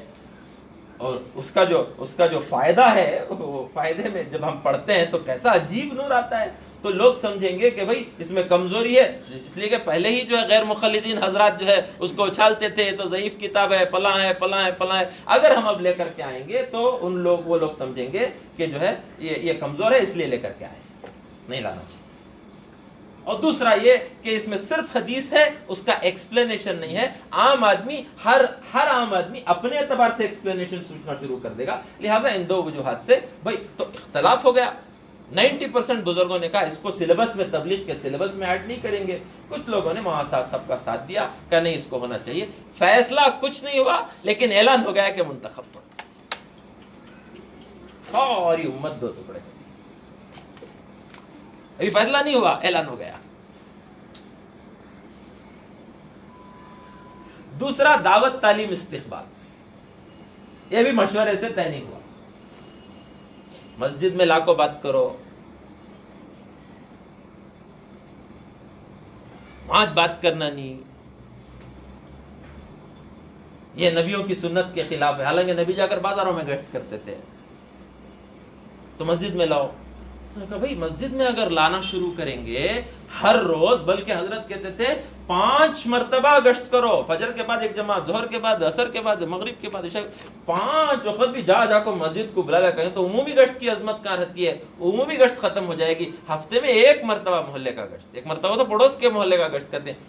اور اس کا جو فائدہ ہے وہ فائدے میں جب ہم پڑھتے ہیں تو کیسا عجیب نور آتا ہے. تو لوگ سمجھیں گے کہ بھائی اس میں کمزوری ہے، اس لیے کہ پہلے ہی جو ہے غیر مخلدین حضرات جو ہے اس کو اچھالتے تھے تو ضعیف کتاب ہے، فلاں ہے فلاں ہے فلاں ہے. اگر ہم اب لے کر کے آئیں گے تو وہ لوگ سمجھیں گے کہ جو ہے یہ کمزور ہے اس لیے لے کر کے آئے، نہیں لانا چاہیے. اور دوسرا یہ کہ اس میں صرف حدیث ہے، اس کا ایکسپلینیشن نہیں ہے. عام آدمی ہر عام آدمی اپنے اعتبار سے ایکسپلینیشن سوچنا شروع کر دے گا. لہٰذا ان 2 وجوہات سے بھائی تو اختلاف ہو گیا. 90% بزرگوں نے کہا اس کو سلیبس میں، تبلیغ کے سلیبس میں ایڈ نہیں کریں گے. کچھ لوگوں نے وہاں سب کا ساتھ دیا کہ نہیں اس کو ہونا چاہیے. فیصلہ کچھ نہیں ہوا لیکن اعلان ہو گیا کہ منتخب پڑھو. ساری امت 2 ٹکڑے. ابھی فیصلہ نہیں ہوا، اعلان ہو گیا. دوسرا دعوت، تعلیم، استقبال. یہ بھی مشورے سے طے نہیں ہوا. مسجد میں لا کو بات کرو، آج بات کرنا نہیں، یہ نبیوں کی سنت کے خلاف ہے. حالانکہ نبی جا کر بازاروں میں گشت کرتے تھے، تو مسجد میں لاؤ. کہا بھائی مسجد میں اگر لانا شروع کریں گے ہر روز، بلکہ حضرت کہتے تھے 5 مرتبہ گشت کرو، فجر کے بعد ایک جماعت، ظہر کے بعد، عصر کے بعد، مغرب کے بعد، عشاء، 5 وقت بھی جا کو مسجد کو بلا لیا کریں تو عمومی گشت کی عظمت کہاں رہتی ہے؟ عمومی گشت ختم ہو جائے گی. ہفتے میں 1 مرتبہ محلے کا گشت، 1 مرتبہ تو پڑوس کے محلے کا گشت کرتے ہیں،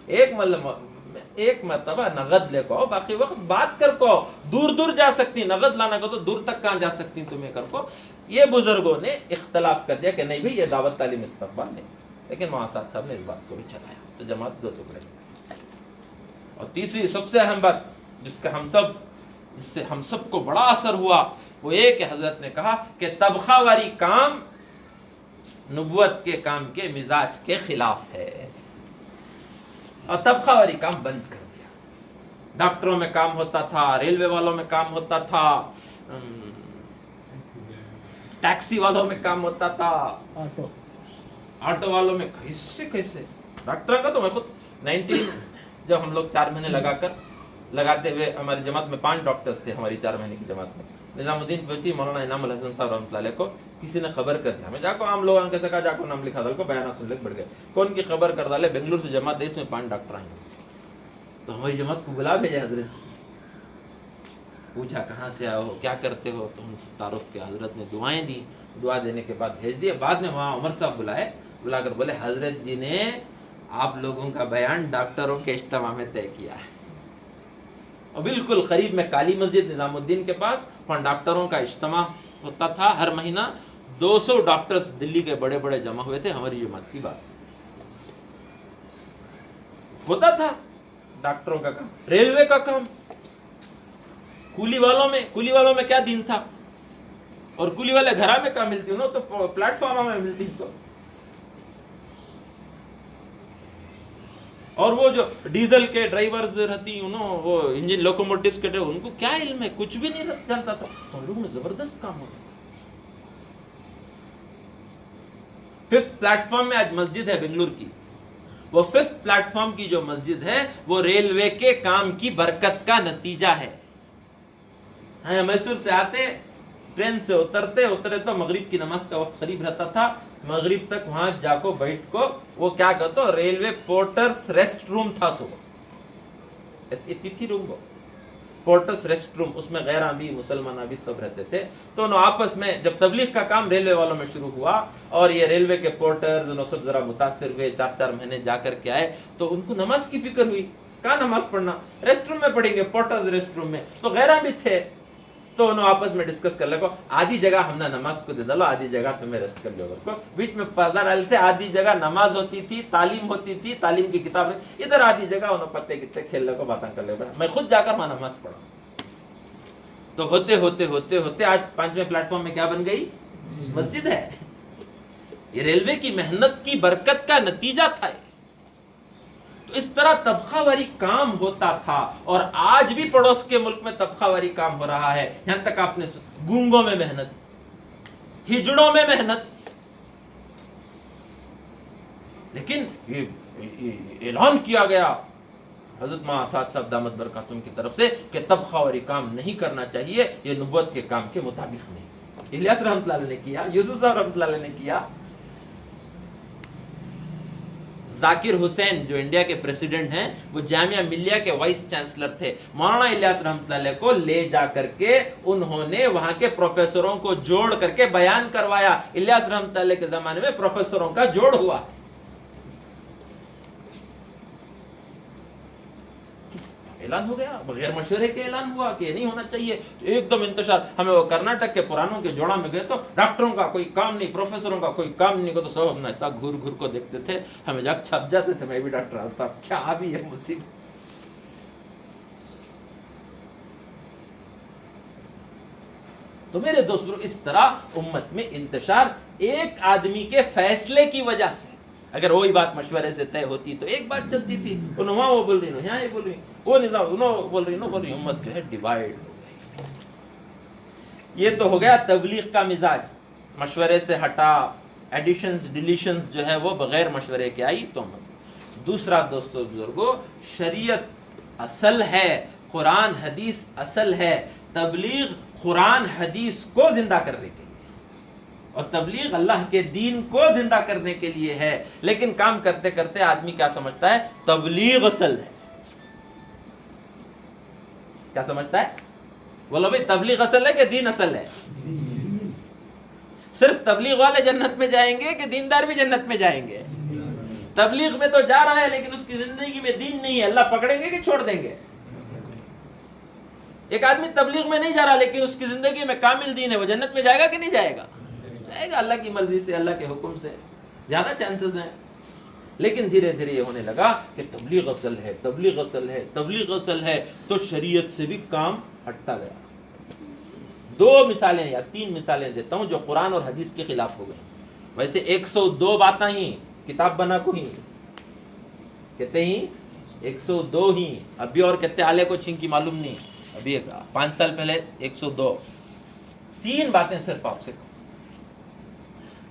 1 مرتبہ نقد لے کو، باقی وقت بات کر کو. دور دور جا سکتی، نقد لانا کو تو دور تک کہاں جا سکتی تمہیں کر کو. یہ بزرگوں نے اختلاف کر دیا کہ نہیں بھئی یہ دعوت، تعلیم، استقبال نہیں. لیکن معاصد صاحب نے اس بات کو بھی چلایا تو جماعت 2 ٹکڑے. اور تیسری سب سے اہم بات جس سے ہم سب کو بڑا اثر ہوا وہ یہ کہ حضرت نے کہا کہ طبقہ واری کام نبوت کے کام کے مزاج کے خلاف ہے، اور طبقہ واری کام بند کر دیا. ڈاکٹروں میں کام ہوتا تھا، ریلوے والوں میں کام ہوتا تھا، ٹیکسی والوں میں کام ہوتا تھا، آٹو والوں میں. کیسے ڈاکٹر کا تو میں خود جب ہم لوگ 4 مہینے لگاتے ہوئے، ہماری جماعت میں 5 ڈاکٹرز تھے ہماری 4 مہینے کی جماعت میں. نظام الدین پہنچی، مولانا انعام الحسن صاحب رحمۃ اللہ علیہ کو کسی نے خبر کر دیا. ہمیں جا کو عام لوگوں کے سکا جا کو نام لکھا دل کو بیانہ سن لکھ بڑھ گئے. کون کی خبر کر ڈالے؟ بنگلور سے جماعت ہے، اس میں 5 ڈاکٹر آئیں گے. تو ہماری جماعت کو بلا بھیجا حضرت. پوچھا کہاں سے آئے ہو، کیا کرتے ہو؟ تو ہم سے تعارف کیا. حضرت نے دعائیں دی، دعا دینے کے بعد بھیج دیے. بعد میں وہاں عمر صاحب بلا کر بولے حضرت جی نے آپ لوگوں کا بیان ڈاکٹروں کے اجتماع میں طے کیا ہے. اور بالکل قریب میں کالی مسجد نظام الدین کے پاس وہاں ڈاکٹروں کا اجتماع ہوتا تھا. ہر مہینہ 200 ڈاکٹرز دلی کے بڑے بڑے جمع ہوئے تھے. ہماری جماعت کی بات ہوتا تھا. ڈاکٹروں کا کام، ریلوے کا کام، کولی والوں میں کیا دین تھا؟ اور کولی والے گھرا میں کہاں ملتی ہوں تو پلیٹ فارم میں ملتی سب. اور وہ جو ڈیزل کے ڈرائیورز رہتی وہ انجن لوکوموٹیوز کے ڈرائیور، ان کو کیا علم ہے؟ کچھ بھی نہیں جانتا تھا. تو لوگوں میں زبردست کام ہوتا. 5th پلیٹ فارم میں آج مسجد ہے بنگلور کی. وہ 5th پلیٹ فارم کی جو مسجد ہے وہ ریلوے کے کام کی برکت کا نتیجہ ہے. میسور سے آتے، ٹرین سے اترے تو مغرب کی نماز کا وقت قریب رہتا تھا. مغرب تک وہاں جا کو بیٹھ کو وہ کیا کہتے ہو ریلوے پورٹرز ریسٹ روم تھا صبح اتنی تھی روم وہ پورٹرز ریسٹ روم اس میں غیر بھی مسلمان بھی سب رہتے تھے تو انہوں آپس میں جب تبلیغ کا کام ریلوے والوں میں شروع ہوا اور یہ ریلوے کے پورٹرز انہوں سب ذرا متاثر ہوئے 4 مہینے جا کر کے آئے تو ان کو نماز کی فکر ہوئی کہاں نماز پڑھنا ریسٹ روم میں پڑھیں گے پورٹرز ریسٹ روم میں تو غیرہ بھی تھے تو انہوں آپس میں ڈسکس کر لگو آدھی جگہ ہم نے نماز کو دے ڈالو آدھی جگہ تمہیں ریسٹ کر لو کو بیچ میں پردہ ڈالے تھے آدھی جگہ نماز ہوتی تھی تعلیم ہوتی تھی تعلیم کی کتاب ادھر آدھی جگہ انہوں پتے کتے کھیل لے کو باتیں کر لے میں خود جا کر وہاں نماز پڑھا تو ہوتے ہوتے ہوتے ہوتے آج 5ویں پلیٹ فارم میں کیا بن گئی مسجد ہے یہ ریلوے کی محنت کی برکت کا نتیجہ تھا تو اس طرح طبقہ واری کام ہوتا تھا اور آج بھی پڑوس کے ملک میں طبقہ واری کام ہو رہا ہے یہاں تک آپ نے گونگوں میں محنت ہجڑوں میں محنت لیکن یہ اعلان کیا گیا حضرت ماں اسعد صاحب دامت برکاتہم کی طرف سے کہ طبقہ واری کام نہیں کرنا چاہیے یہ نبوت کے کام کے مطابق نہیں الیاس رحمۃ اللہ علیہ نے کیا یوسف صاحب رحمۃ اللہ علیہ نے کیا ذاکر حسین جو انڈیا کے پریسیڈنٹ ہیں وہ جامعہ ملیہ کے وائس چانسلر تھے مولانا الیاس رحمۃ اللہ علیہ کو لے جا کر کے انہوں نے وہاں کے پروفیسروں کو جوڑ کر کے بیان کروایا الیاس رحمۃ اللہ علیہ کے زمانے میں پروفیسروں کا جوڑ ہوا اعلان ہو گیا بغیر مشورے کے اعلان ہوا کہ یہ نہیں ہونا چاہیے ایک دم انتشار ہمیں وہ کرناٹک کے پرانوں کے جوڑا میں گئے تو ڈاکٹروں کا کوئی کام نہیں پروفیسروں کا کوئی کام نہیں تو سب اپنا ایسا گھور گھور کو دیکھتے تھے ہمیں جا چھپ جاتے تھے میں بھی ڈاکٹر آتا کیا بھی ہے مصیبت تو میرے دوستوں اس طرح امت میں انتشار ایک آدمی کے فیصلے کی وجہ سے اگر وہی بات مشورے سے طے ہوتی تو ایک بات چلتی تھی انہوں وہاں وہ بول رہی ہوں یہاں یہ بول رہی وہ نظام انہوں بول رہی امت جو ہے ڈیوائیڈ ہو گئی یہ تو ہو گیا تبلیغ کا مزاج مشورے سے ہٹا ایڈیشنز ڈیلیشنز جو ہے وہ بغیر مشورے کے آئی تو دوسرا دوستو بزرگو شریعت اصل ہے قرآن حدیث اصل ہے تبلیغ قرآن حدیث کو زندہ کرنے کے لیے اور تبلیغ اللہ کے دین کو زندہ کرنے کے لیے ہے لیکن کام کرتے کرتے آدمی کیا سمجھتا ہے تبلیغ اصل ہے کیا سمجھتا ہے بولو بھائی تبلیغ اصل ہے کہ دین اصل ہے صرف تبلیغ والے جنت میں جائیں گے کہ دیندار بھی جنت میں جائیں گے تبلیغ میں تو جا رہا ہے لیکن اس کی زندگی میں دین نہیں ہے اللہ پکڑیں گے کہ چھوڑ دیں گے ایک آدمی تبلیغ میں نہیں جا رہا لیکن اس کی زندگی میں کامل دین ہے وہ جنت میں جائے گا کہ نہیں جائے گا جائے گا اللہ کی مرضی سے اللہ کے حکم سے زیادہ چانسز ہیں لیکن دھیرے دھیرے یہ ہونے لگا کہ تبلیغ اصل ہے تبلیغ اصل ہے تبلیغ اصل ہے تو شریعت سے بھی کام ہٹتا گیا 2 مثالیں یا 3 مثالیں دیتا ہوں جو قرآن اور حدیث کے خلاف ہو گئی ویسے 102 باتیں ہی کتاب بنا کو ہی کہتے ہی 102 ہی ابھی اور کہتے آلے کو چھین کی معلوم نہیں ابھی 5 سال پہلے 102 3 باتیں صرف آپ سے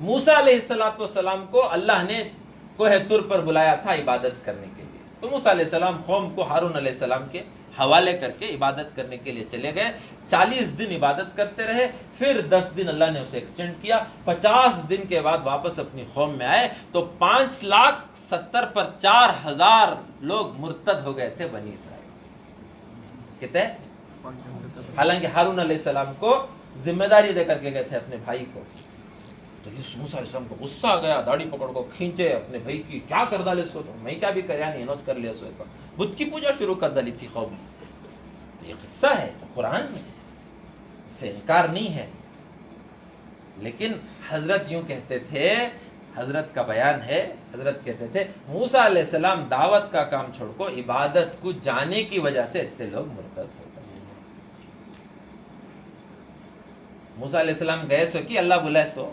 موسیٰ علیہ السلام کو اللہ نے کوہ طور پر بلایا تھا عبادت کرنے کے لیے تو موسیٰ علیہ السلام قوم کو ہارون علیہ السلام کے حوالے کر کے عبادت کرنے کے لیے چلے گئے 40 دن عبادت کرتے رہے پھر 10 دن اللہ نے اسے ایکسٹینڈ کیا 50 دن کے بعد واپس اپنی قوم میں آئے تو 5,70,000 پر 4,000 لوگ مرتد ہو گئے تھے بنی اسرائیل کہتے حالانکہ ہارون علیہ السلام کو ذمہ داری دے کر کے گئے تھے اپنے بھائی کو تو موسیٰ علیہ السلام کو غصہ آ گیا داڑھی پکڑ کو کھینچے اپنے بھائی کی کیا کر ڈالے سو میں کیا بھی کریا نہیں انہوں کر لیا سو ایسا بت کی پوجا شروع کر ڈالی تھی قوم تو یہ قصہ ہے قرآن میں اس سے انکار نہیں ہے لیکن حضرت یوں کہتے تھے حضرت کا بیان ہے حضرت کہتے تھے موسیٰ علیہ السلام دعوت کا کام چھوڑ کو عبادت کو جانے کی وجہ سے اتنے لوگ مرتد ہو گئے موسیٰ علیہ السلام گئے سو کہ اللہ بلائے سو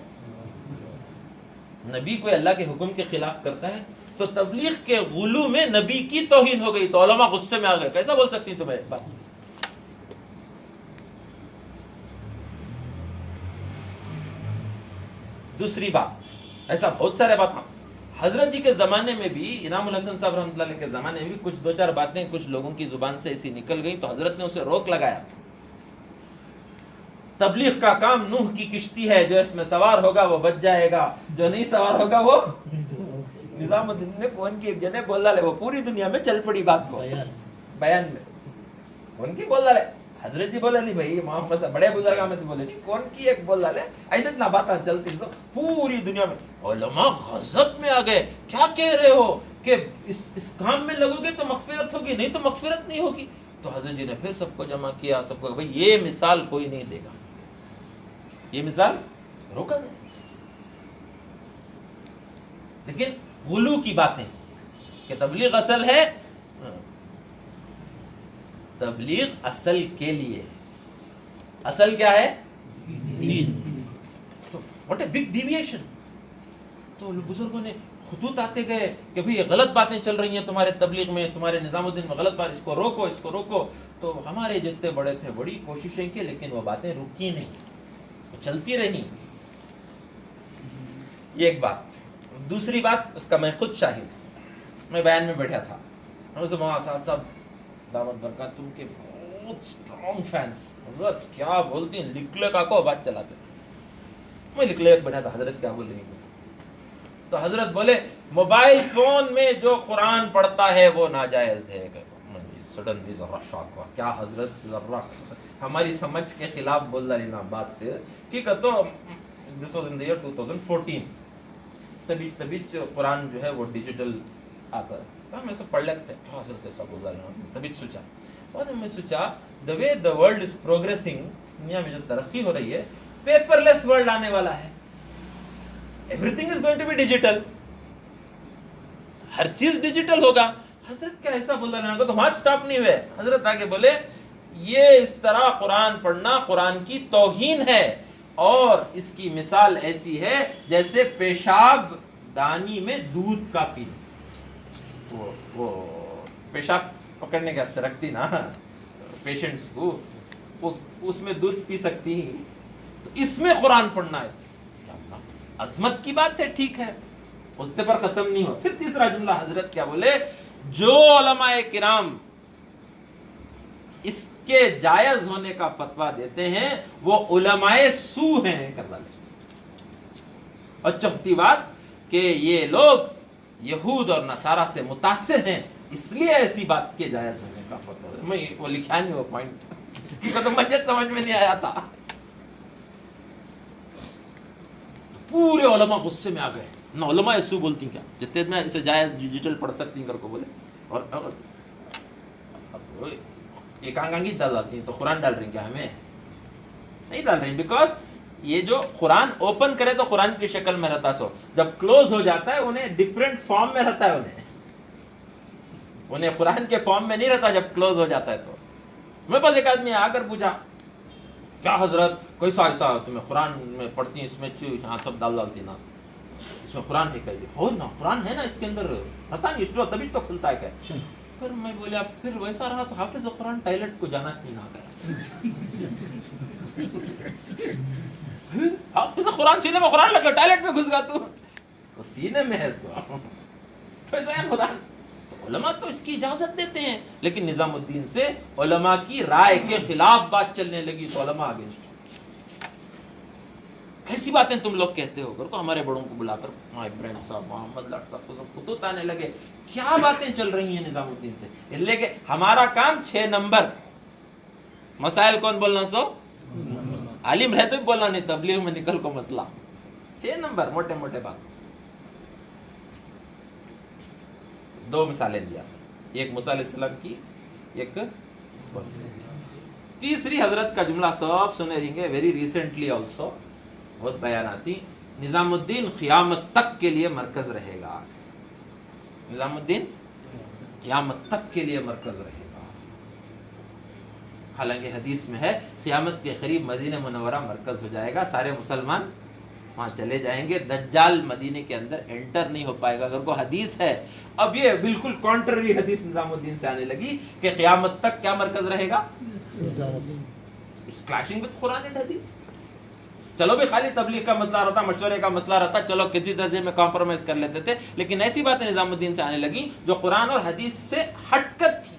نبی کوئی اللہ کے حکم کے خلاف کرتا ہے تو تبلیغ کے غلو میں نبی کی توہین ہو گئی تو علماء غصے میں آ گئے کیسا بول سکتی تمہیں بات دوسری بات ایسا بہت سارے بات حضرت جی کے زمانے میں بھی انعام الحسن صاحب رحمۃ اللہ علیہ کے زمانے میں بھی کچھ 2-4 باتیں کچھ لوگوں کی زبان سے ایسی نکل گئیں تو حضرت نے اسے روک لگایا تبلیغ کا کام نوح کی کشتی ہے، جو اس میں سوار ہوگا وہ بچ جائے گا، جو نہیں سوار ہوگا وہ نظام الدین نے کون کی ایک جنے بول ڈالے، وہ پوری دنیا میں چل پڑی بات کو بیان میں کون کی بول ڈالے، حضرت جی بولے نہیں بھائی، محمد سے بڑے بزرگاں میں سے بولے نہیں، کون کی ایک بول ڈالے، ایسے اتنا باتیں چلتی سو پوری دنیا میں علماء غضب میں آ گئے، کیا کہہ رہے ہو کہ اس کام میں لگو گے تو مغفرت ہوگی، نہیں تو مغفرت نہیں ہوگی۔ تو حضرت جی نے پھر سب کو جمع کیا، سب کو بھائی یہ مثال کوئی نہیں دے گا، یہ مثال روکا نہیں۔ لیکن غلو کی باتیں کہ تبلیغ اصل ہے، تبلیغ اصل کے لیے، اصل کیا ہے؟ دین۔ تو واٹ اے بگ ڈیویشن۔ تو بزرگوں نے خطوط آتے گئے کہ بھئی یہ غلط باتیں چل رہی ہیں تمہارے تبلیغ میں، تمہارے نظام الدین میں غلط بات، اس کو روکو، اس کو روکو۔ تو ہمارے جتنے بڑے تھے بڑی کوششیں کی، لیکن وہ باتیں رکی نہیں، وہ چلتی رہی۔ یہ ایک بات۔ دوسری بات، اس کا میں خود شاہد ہوں، میں بیان میں بیٹھا تھا، اساتذہ صاحب دعوت برکاتہم کے بہت سٹرونگ فینس، حضرت کیا بولتی ہیں، لکھ کا کو بات چلاتے تھے، میں لکھ بیٹھا تھا حضرت کیا بول رہی ہیں، تو حضرت بولے موبائل فون میں جو قرآن پڑھتا ہے وہ ناجائز ہے۔ سڈنلی ذرا شاک ہوا، کیا حضرت ذرا ہماری سمجھ کے خلاف بول رہی نا بات تھے کہ تو this was in the year 2014، تبھی قرآن جو ہے وہ ڈیجیٹل آتا ہے، ہم ایسا پڑھ لیتے تھے، حضرت ایسا بول رہا ہے، تبھی سوچا، اور میں سوچا the way the world is progressing، دنیا میں جو ترقی ہو رہی ہے، پیپر لیس ورلڈ آنے والا ہے، everything is going to be digital، ہر چیز ڈیجیٹل ہوگا۔ حضرت کیا ایسا بول رہا ہے، تو وہاں سٹاپ نہیں ہوئے، حضرت آگے بولے یہ اس طرح قرآن پڑھنا قرآن کی توہین ہے، اور اس کی مثال ایسی ہے جیسے پیشاب دانی میں دودھ کا پینا، وہ پیشاب پکڑنے کے واسطے رکھتی نا پیشنٹس کو، اس میں دودھ پی سکتی، تو اس میں قرآن پڑھنا ہے، عظمت کی بات ہے، ٹھیک ہے، اتنے پر ختم نہیں ہوا۔ پھر تیسرا جملہ حضرت کیا بولے، جو علماء کرام اس کے جائز ہونے کا فتویٰ دیتے ہیں وہ علماء سو ہیں، اور چوتھی بات کہ یہ لوگ یہود اور نصارہ سے متاثر ہیں، اس لیے ایسی بات کے جائز ہونے کا فتویٰ، میں وہ لکھا نہیں وہ پوائنٹ، تو مجھے سمجھ میں نہیں آیا تھا۔ پورے علماء غصے میں آ گئے، نہ علماء سو بولتی کیا، جتنے میں اسے جائز ڈیجیٹل پڑھ سکتی ہیں کر کو بولے، اور یہ کہاں ڈال ڈالتی ہیں، تو قرآن ڈال رہی ہیں کیا، ہمیں نہیں ڈال رہی، بیکاز یہ جو قرآن اوپن کرے تو قرآن کی شکل میں رہتا، سو جب کلوز ہو جاتا ہے انہیں ڈیفرنٹ فارم میں رہتا ہے، انہیں قرآن کے فارم میں نہیں رہتا جب کلوز ہو جاتا ہے۔ تو میرے پاس ایک آدمی آ کر پوچھا، کیا حضرت کوئی سا ایسا تمہیں قرآن میں پڑھتی ہیں، اس میں یہاں سب ڈال ڈالتی نا، اس میں قرآن ہے کہیے، ہو نا قرآن ہے نا اس کے اندر، پتا نہیں اسٹور تبھی تو کھلتا ہے کیا۔ پھر میں بولیا پھر ویسا رہا تو حافظ قرآن ٹائلٹ کو جانا کیوں نہ کرے، حافظ قرآن سینے میں قرآن لگا ٹائلٹ میں گھس گا، تو سینے میں ہے قرآن۔ علماء تو اس کی اجازت دیتے ہیں، لیکن نظام الدین سے علماء کی رائے کے خلاف بات چلنے لگی تو علماء اگینسٹ۔ کیسی باتیں تم لوگ کہتے ہو کر کو، ہمارے بڑوں کو بلا کر ابراہیم صاحب، محمد لاٹ صاحب کو سب خطوط آنے لگے، کیا باتیں چل رہی ہیں نظام الدین سے، اس لیے کہ ہمارا کام 6 نمبر مسائل کون بولنا، سو عالم رہتے بھی بولنا نہیں، تبلیغ میں نکل کو مسئلہ 6 نمبر موٹے موٹے بات۔ 2 مثالیں دیا، ایک موسیٰ علیہ السلام کی، ایک تیسری حضرت کا جملہ سب سنے رہیں گے، ویری ریسنٹلی آلسو بہت بیاناتی، نظام الدین قیامت تک کے لیے مرکز رہے گا، نظام الدین قیامت تک کے لیے مرکز رہے گا۔ حالانکہ حدیث میں ہے قیامت کے قریب مدینہ منورہ مرکز ہو جائے گا، سارے مسلمان وہاں چلے جائیں گے، دجال مدینے کے اندر انٹر نہیں ہو پائے گا، اگر کوئی حدیث ہے۔ اب یہ بالکل کانٹرری حدیث نظام الدین سے آنے لگی کہ قیامت تک کیا مرکز رہے گا، کلاشنگ وتھ قرآن اینڈ حدیث۔ چلو بھی خالی تبلیغ کا مسئلہ رہتا، مشورے کا مسئلہ رہتا، چلو کسی درجے میں کمپرومائز کر لیتے تھے، لیکن ایسی باتیں نظام الدین سے آنے لگی جو قرآن اور حدیث سے ہٹ کر تھی۔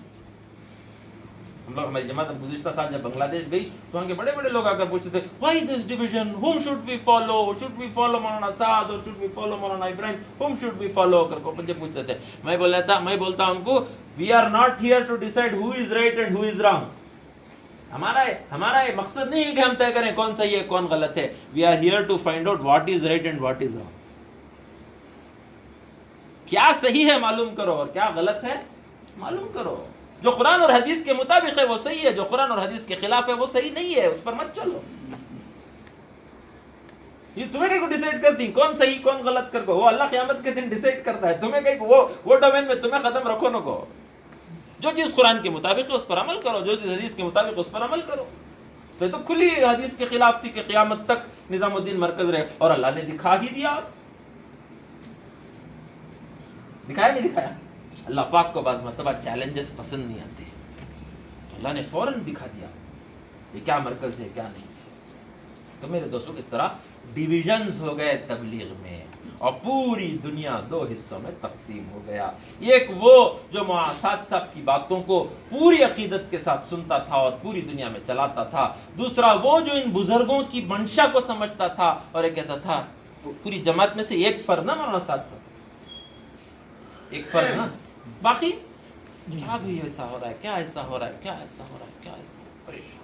ہم لوگ ہماری جماعت گزشتہ سال جب بنگلہ دیش گئی تو وہاں کے بڑے بڑے لوگ آ کر پوچھتے تھے why this division, whom should we follow مولانا سعد اور should we follow Maulana Ibrahim, whom should we follow کر کو مجھے پوچھتے تھے. میں بولتا ہوں کو we are not here to decide who is right and who is wrong. ہمارا یہ مقصد نہیں ہے کہ ہم طے کریں کون صحیح ہے کون غلط ہے. we are here to find out what is right and what is wrong. کیا صحیح ہے معلوم کرو اور کیا غلط ہے معلوم کرو. جو قرآن اور حدیث کے مطابق ہے وہ صحیح ہے, جو قرآن اور حدیث کے خلاف ہے وہ صحیح نہیں ہے, اس پر مت چلو. یہ تمہیں کہیں کو ڈیسائیڈ کرتی کون صحیح کون غلط کر کو, وہ اللہ قیامت کے دن ڈیسائیڈ کرتا ہے. تمہیں کہیں وہ ڈومین میں تمہیں قدم رکھو نہ کو. جو چیز قرآن کے مطابق ہے اس پر عمل کرو, جو چیز حدیث کے مطابق اس پر عمل کرو. تو یہ تو کھلی حدیث کے خلاف تھی کہ قیامت تک نظام الدین مرکز رہے, اور اللہ نے دکھا ہی دیا. دکھایا نہیں دکھایا؟ اللہ پاک کو بعض مرتبہ چیلنجز پسند نہیں آتے, تو اللہ نے فوراً دکھا دیا یہ کیا مرکز ہے کیا نہیں. تو میرے دوستوں اس طرح ڈویژنز ہو گئے تبلیغ میں, اور پوری دنیا دو حصوں میں تقسیم ہو گیا. ایک وہ جو معاصات صاحب کی باتوں کو پوری عقیدت کے ساتھ سنتا تھا اور پوری دنیا میں چلاتا تھا. دوسرا وہ جو ان بزرگوں کی منشا کو سمجھتا تھا اور یہ کہتا تھا پوری جماعت میں سے ایک فرد نہ مولانا صاحب ایک فرد نا, باقی کیا بھی ایسا ہو رہا ہے, کیا ایسا ہو رہا ہے, کیا ایسا ہو رہا ہے, کیا ایسا پریشان.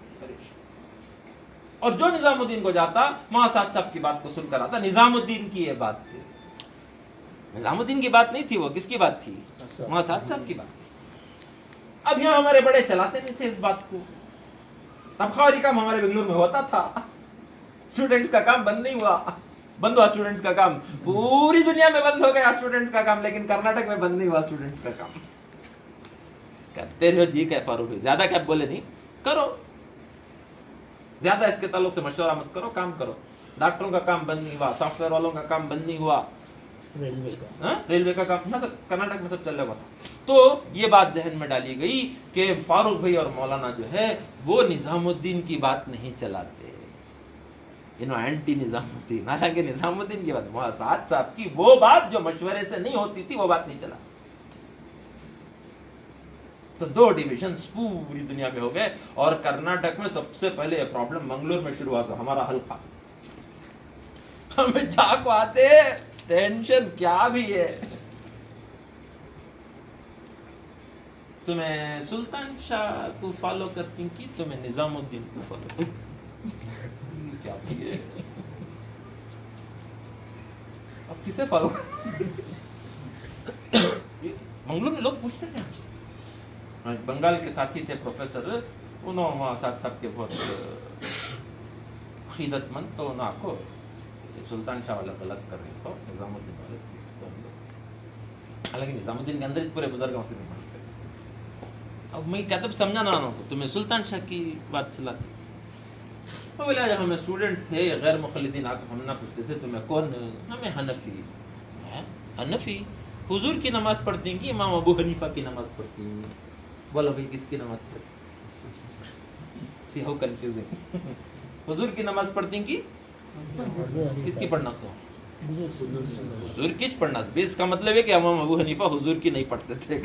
اور جو نظام الدین کو جاتا معاصات صاحب کی بات کو سن کر آتا. نظام الدین کی یہ بات تھی, نظام الدین کی بات نہیں تھی, وہ کس کی بات تھی؟ معاصات صاحب کی بات. اب یہاں ہمارے بڑے چلاتے نہیں تھے اس بات کو. تبخوری کام ہمارے بنگلور میں ہوتا تھا, اسٹوڈنٹس کا کام بند نہیں ہوا, بند ہوا اسٹوڈنٹس کا کام, پوری دنیا میں بند ہو گیا اسٹوڈنٹس کا کام, لیکن کرناٹک میں بند نہیں ہوا اسٹوڈنٹس کا کام. کرتے رہو جی, کہ فاروق زیادہ کیا بولے نہیں کرو, زیادہ اس کے تعلق سے مشورہ مت کرو, کام کرو. ڈاکٹروں کا کام بند نہیں ہوا, سافٹ ویئر والوں کا کام بند نہیں ہوا, ریلوے کا کام کرناٹک میں سب چل رہا ہوا تھا. تو یہ بات ذہن میں ڈالی گئی کہ فاروق بھائی اور مولانا جو ہے وہ نظام الدین کی بات نہیں چلاتے, اینٹی نظام الدین. حالانکہ نظام الدین کی بات, معاصات صاحب کی وہ بات جو مشورے سے نہیں ہوتی تھی وہ بات نہیں چلا. تو دو ڈیویژنز پوری دنیا میں ہو گئے, اور کرناٹک میں سب سے پہلے یہ پرابلم منگلور میں شروع ہوا تھا, ہمارا حلقہ. ہمیں جا کو آتے ٹینشن کیا بھی ہے. تمہیں سلطان شاہ کو فالو کرتی کی, تمہیں نظام الدین کو فالو کیا ہے, اب کسے فالو منگلور میں لوگ پوچھتے ہیں. بنگال کے ساتھی تھے پروفیسر, انہوں معاصات صاحب کے بہت عقیدت مند, تو انہوں کو سلطان شاہ والا غلط کر رہے سو نظام الدین والے سے. حالانکہ نظام الدین کے اندر پورے بزرگوں سے نہیں مانتے. اب میں کہتا ہوں سمجھا نہ کو تمہیں سلطان شاہ کی بات چلاتی. بولا جب ہمیں اسٹوڈنٹس تھے غیر مخلدین آ کے ہم نہ پوچھتے تھے تمہیں کون, ہمیں حنفی. حنفی حضور کی نماز پڑھتی ہیں کہ امام ابو حنیفہ کی نماز پڑھتی ہیں؟ بولو بھائی کس کی نماز پڑھتی؟ See how confusing. حضور کی نماز پڑھتی ہیں کہ کس کی پڑھنا سو؟ حضور کی پڑھنا. اس کا مطلب ہے کہ امام ابو حنیفہ حضور کی نہیں پڑھتے تھے.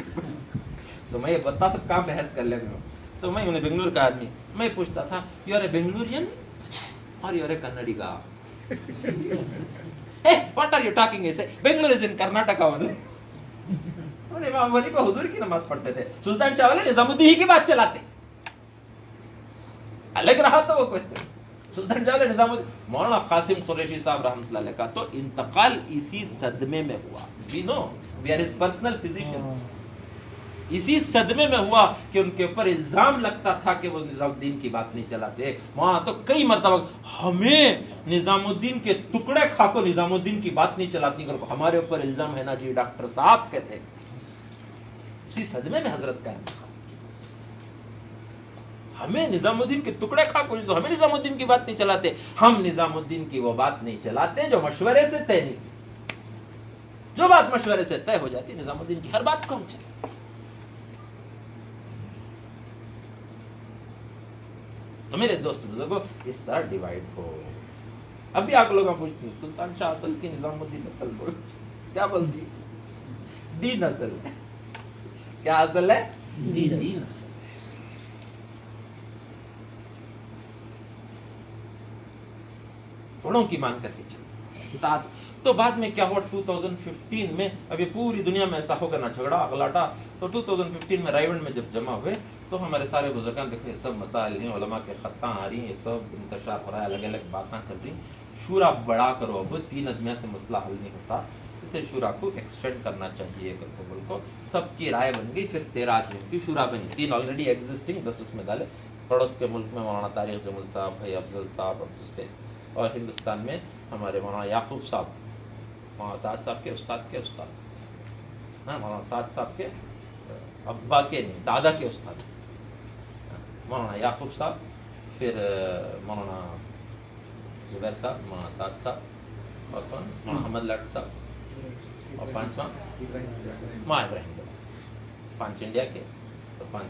تو میں یہ بتا سب کام بحث کر لیں گے. تو میں انہیں بنگلور کا آدمی, میں پوچھتا تھا یو آر اے بنگلورین اور یو آر اے کنڑی کا. What are you talking? Bangalore is in Karnataka only. امام ابو حنیفہ حضور کی نماز پڑھتے تھے, سلطان شاہ والے نظام الدین ہی کی بات چلاتے. الگ رہا تو وہ کوشچن. سلطان شاہ والے نظام الدین. مولانا قاسم قریشی صاحب رحمۃ اللہ علیہ کا تو انتقال اسی صدمے میں ہوا. We know we are his personal physicians. اسی صدمے میں ہوا کہ ان کے اوپر الزام لگتا تھا کہ وہ نظام الدین کی بات نہیں چلاتے. وہاں تو کئی مرتبہ ہمیں نظام الدین کے ٹکڑے کھا کو نظام الدین کی بات نہیں چلاتی, ہمارے اوپر الزام ہے نا جی ڈاکٹر صاحب کہتے. اسی صدمے میں حضرت کا ہمیں نظام الدین کے ٹکڑے کھا کو, ہمیں نظام الدین کی بات نہیں چلاتے. ہم نظام الدین کی وہ بات نہیں چلاتے جو مشورے سے طے نہیں تھی. جو بات مشورے سے طے ہو جاتی نظام الدین کی ہر بات کو ہم چلاتے. تو میرے دوست بزرگوں اس طرح ڈیوائڈ ہو. ابھی آپ لوگوں پوچھتی ہیں سلطان شاہ اصل کی نظام الدین نسل بول, کیا بولتی؟ ڈی نسل. کیا اصل ہے؟ ڈی نسل. بڑوں کی مان کر کے چلنا. تو بعد میں کیا ہوا 2015 میں، اب یہ پوری دنیا میں ایسا ہوگا نہ جھگڑا اغلاٹا. تو 2015 میں رائے گنج میں جب جمع ہوئے تو ہمارے سارے بزرگان دیکھے یہ سب مسائل ہیں، علماء کے خطاں آ رہی ہیں، یہ سب انتشار ہو رہا ہے، الگ الگ باتیں چل رہی. شورا بڑا کرو، اب 3 ادمیہ سے مسئلہ حل نہیں ہوتا، اسے شورا کو ایکسٹینڈ کرنا چاہیے ملک کو. سب کی رائے بن گئی، پھر 13 آدمیوں کی شورا بنی، 3 آلریڈی ایگزسٹنگ 10 اس میں ڈالے. پڑوس کے ملک میں مولانا طارق جمل صاحب، بھائی افضل صاحب اور دوسرے، اور ہندوستان میں ہمارے مولانا یعقوب صاحب، مولانا سعد صاحب کے استاد ہاں، مولانا سعد صاحب کے ابا کے نہیں دادا کے استاد مولانا یعقوب صاحب، پھر مولانا زبیر صاحب، مولانا سعد صاحب، اور کون مولانا محمد لٹ صاحب، اور 5واں ماں ابراہیم صاحب. 5 انڈیا کے اور 5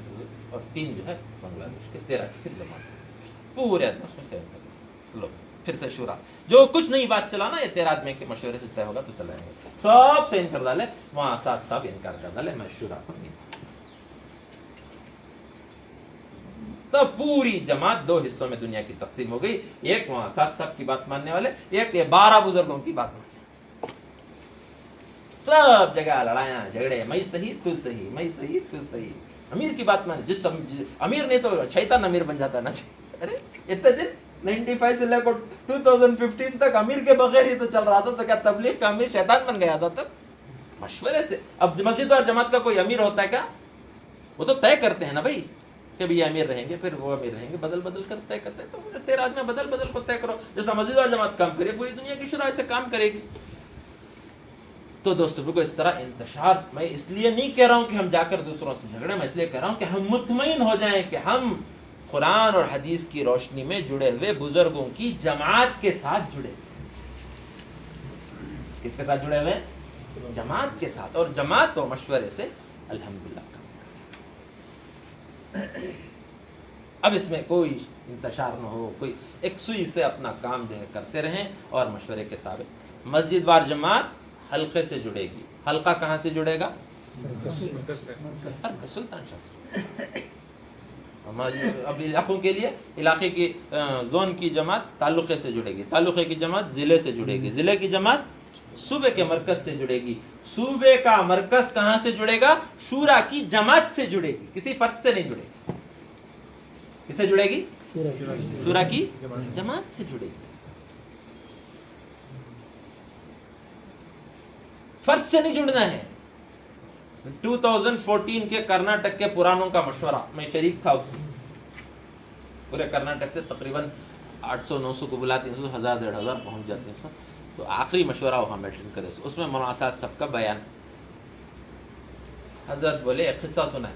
اور 3 جو ہے بنگلہ دیش کے. 13 کی پھر جماعت پورے آدمی اس میں سے لو. پھر سے شورا جو کچھ نہیں بات چلانا، یہ 13 آدمی کے مشورے سے طے ہوگا تو چلائیں گے. سب سے انکار ڈالے، وہاں سعد صاحب انکار کر ڈالے، میں شورا کو نہیں. تو پوری جماعت 2 حصوں میں دنیا کی تقسیم ہو گئی. ایک وہاں سعد صاحب کی بات ماننے والے، ایک یہ 12 بزرگوں کی بات ماننے. سب جگہ لڑائیاں جھگڑے، میں صحیح تو صحیح، میں صحیح تو صحیح. امیر کی بات مانے، جس امیر نہیں تو شیطان امیر بن جاتا نا. ارے اتنے دن 95 سے لے کر 2015 تک امیر کے بغیر ہی تو چل رہا تھا، تو کیا تبلیغ کا امیر شیطان بن گیا تھا تب؟ مشورے سے. اب مسجد اور جماعت کا کوئی امیر ہوتا ہے کیا؟ وہ تو طے کرتے ہیں نا بھائی کہ بھی یہ امیر رہیں گے، پھر وہ امیر رہیں گے، بدل بدل کر طے کرتے ہیں. تو 13 آدمی بدل بدل کو طے کرو. جیسا مسجد اور جماعت کام کرے، پوری دنیا کی شورا سے کام کرے گی. تو دوستوں کو اس طرح انتشار، میں اس لیے نہیں کہہ رہا ہوں کہ ہم جا کر دوسروں سے جھگڑیں، میں اس لیے کہہ رہا ہوں کہ ہم مطمئن ہو جائیں کہ ہم قرآن اور حدیث کی روشنی میں جڑے ہوئے بزرگوں کی جماعت کے ساتھ جڑے. کس کے ساتھ جڑے ہوئے؟ جماعت کے ساتھ. اور جماعت و مشورے سے الحمدللہ کام کریں. اب اس میں کوئی انتشار نہ ہو، کوئی ایک سوئی سے اپنا کام جو ہے کرتے رہیں اور مشورے کے تابع. مسجد وار جماعت حلقے سے جڑے گی. حلقہ کہاں سے جڑے گا؟ سلطان شاہ سے. اب علاقوں کے لیے علاقے کی زون کی جماعت تعلقے سے جڑے گی، تعلقے کی جماعت ضلع سے جڑے گی، ضلع کی جماعت صوبے کے مرکز سے جڑے گی. صوبے کا مرکز کہاں سے جڑے گا؟ شورا کی جماعت سے جڑے گی، کسی فرد سے نہیں جڑے گی. کس سے جڑے گی؟ شورا کی جماعت سے جڑے گی. فرد سے نہیں جڑنا ہے. 2014 کے کرناٹک کے پرانوں کا مشورہ، میں شریک تھا اس میں. پورے کرناٹک سے تقریباً 800-900 کو بلاتے ہیں، 1000-1500 پہنچ جاتے ہیں. تو آخری مشورہ وہاں میٹنگ کرے، اس میں مولانا سعد صاحب کا بیان. حضرت بولے ایک قصہ سنا ہے.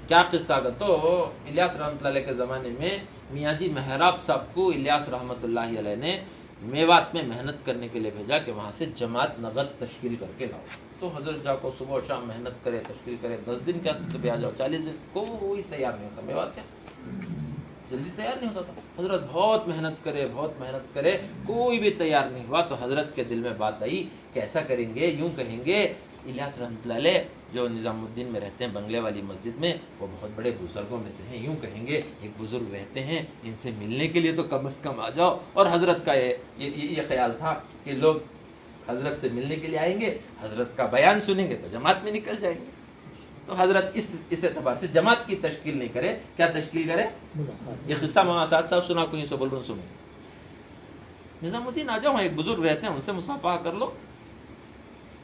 کیا قصہ کا؟ تو الیاس رحمۃ اللہ علیہ کے زمانے میں میاں جی محراب صاحب کو الیاس رحمۃ اللہ علیہ نے میوات میں محنت کرنے کے لیے بھیجا کہ وہاں سے جماعت نغد تشکیل کر کے لاؤ. تو حضرت جا کو صبح و شام محنت کرے، تشکیل کرے. 10 دن کیا سکتے پہ آ جاؤ، 40 دن کوئی تیار نہیں ہوتا. میوات کیا جلدی تیار نہیں ہوتا تھا. حضرت بہت محنت کرے، کوئی بھی تیار نہیں ہوا. تو حضرت کے دل میں بات آئی کہ ایسا کریں گے، یوں کہیں گے، الیاس رحمۃ اللہ علیہ جو نظام الدین میں رہتے ہیں بنگلے والی مسجد میں، وہ بہت بڑے بزرگوں میں سے ہیں، یوں کہیں گے ایک بزرگ رہتے ہیں، ان سے ملنے کے لیے تو کم از کم آ جاؤ. اور حضرت کا یہ خیال تھا کہ لوگ حضرت سے ملنے کے لیے آئیں گے، حضرت کا بیان سنیں گے تو جماعت میں نکل جائیں گے. تو حضرت اس اعتبار سے جماعت کی تشکیل نہیں کرے. کیا تشکیل کرے؟ یہ قصہ مولانا سعد صاحب سنا، کوئی سے بول رہا ہوں سنو. نظام الدین آ جاؤ، ایک بزرگ رہتے ہیں، ان سے مصافحہ کر لو.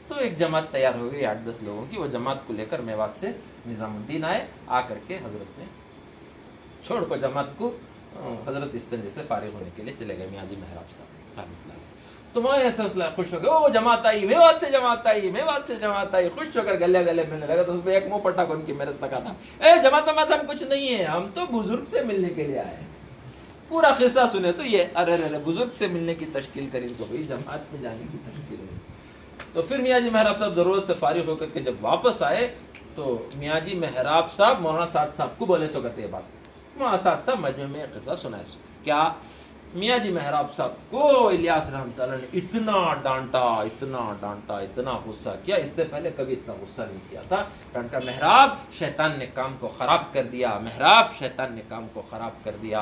تو ایک جماعت تیار ہو گئی 8-10 لوگوں کی. وہ جماعت کو لے کر میوات سے نظام الدین آئے. آ کر کے حضرت نے چھوڑ کر جماعت کو حضرت استنجے سے فارغ ہونے کے لیے چلے گئے میاں جی محراب صاحب رحمۃ اللہ. تو میں ایسا خوش ہو گیا، وہ جماعت آئی، میوات سے جماعت آئی، خوش ہو کر گلے ملنے لگا. تو اس پہ ایک منہ پٹا کو ان کی محنت لگا تھا، جماعت ہم کچھ نہیں ہے، ہم تو بزرگ سے ملنے کے لیے آئے. پورا قصہ سنے تو یہ ارے بزرگ سے ملنے کی تشکیل کری تو بھائی جماعت میں جانے کی تشکیل ہوئی. تو پھر میاں جی محراب صاحب ضرورت سے فارغ ہو کر کے جب واپس آئے تو میاں جی محراب صاحب مولانا سعد صاحب کو بولے سو کہتے یہ بات. مولانا سعد صاحب مجمع میں ایک قصہ سنائے سو. کیا؟ میاں جی محراب صاحب کو الیاس رحمۃ اللہ نے اتنا ڈانٹا، غصہ کیا. اس سے پہلے کبھی اتنا غصہ نہیں کیا تھا. ڈانٹا، محراب شیطان نے کام کو خراب کر دیا،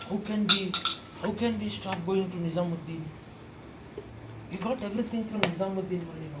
how can we stop going to Nizamuddin, we got everything from Nizamuddin only no।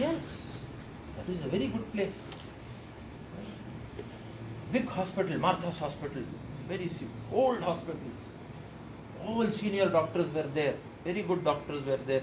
yes that is a very good place, big hospital, Martha's hospital, very old hospital, all senior doctors were there, very good doctors were there,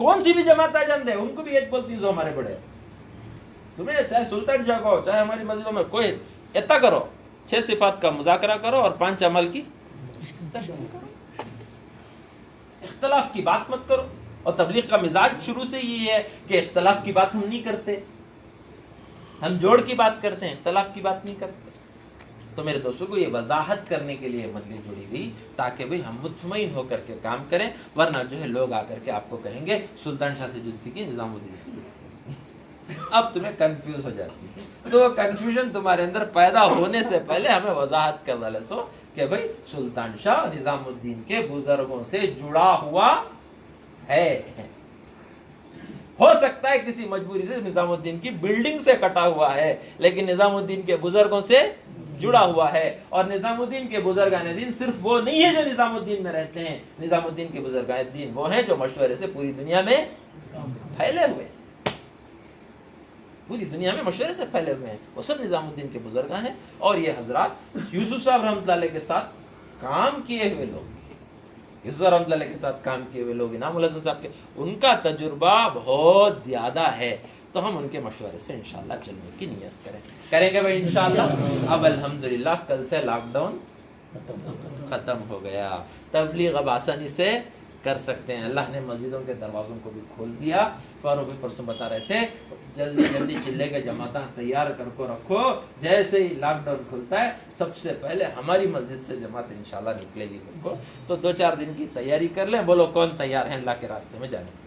کون سی بھی جماعت آ جان دے ان کو بھی یہ بولتی جو ہمارے بڑے ہیں. تمہیں چاہے سلطان شاہ کو چاہے ہماری مسجدوں میں کوئی اتنا کرو 6 صفات کا مذاکرہ کرو اور 5 عمل کی تشکیل کرو. اختلاف کی بات مت کرو. اور تبلیغ کا مزاج شروع سے یہ ہے کہ اختلاف کی بات ہم نہیں کرتے, ہم جوڑ کی بات کرتے ہیں, اختلاف کی بات نہیں کرتے. تو میرے دوستوں کو یہ وضاحت کرنے کے لیے مجلس جڑی گئی تاکہ بھئی ہم مطمئن ہو کر کے کام کریں, ورنہ جو ہے لوگ آ کر کے آپ کو کہیں گے سلطان شاہ سے جدتی کی, نظام الدین سے جدتی کی. اب تمہیں کنفیوز ہو جاتی ہے. تو کنفیوژن تمہارے اندر پیدا ہونے سے پہلے ہمیں وضاحت کر ڈالے سو کہ بھئی سلطان شاہ نظام الدین کے بزرگوں سے جڑا ہوا ہے. ہو سکتا ہے کسی مجبوری سے نظام الدین کی بلڈنگ سے کٹا ہوا ہے, لیکن نظام الدین کے بزرگوں سے جڑا ہوا ہے. اور نظام الدین کے بزرگان دین صرف وہ نہیں ہے جو نظام الدین میں رہتے ہیں, نظام الدین کے بزرگان دین وہ ہیں جو مشورے سے پوری دنیا میں پھیلے ہوئے, پوری دنیا میں مشورے سے پھیلے ہوئے ہیں. وہ سب نظام الدین کے بزرگان ہیں. اور یہ حضرات یوسف صاحب رحمۃ اللہ علیہ کے ساتھ کام کیے ہوئے لوگ, یوسف رحمۃ اللہ علیہ کے ساتھ کام کیے ہوئے لوگ, انعام الحسن صاحب کے, ان کا تجربہ بہت زیادہ ہے. تو ہم ان کے مشورے سے انشاءاللہ چلنے کی نیت کریں گے بھائی انشاءاللہ. اب الحمدللہ کل سے لاک ڈاؤن ختم ہو گیا, تبلیغ اب آسانی سے کر سکتے ہیں. اللہ نے مسجدوں کے دروازوں کو بھی کھول دیا. فاروق بھی پرسوں بتا رہے تھے جلدی جلدی چلے کے جماعتیں تیار کر کو رکھو, جیسے ہی لاک ڈاؤن کھلتا ہے سب سے پہلے ہماری مسجد سے جماعت انشاءاللہ نکلے گی ان کو. تو 2-4 دن کی تیاری کر لیں. بولو کون تیار ہیں اللہ کے راستے میں جانے؟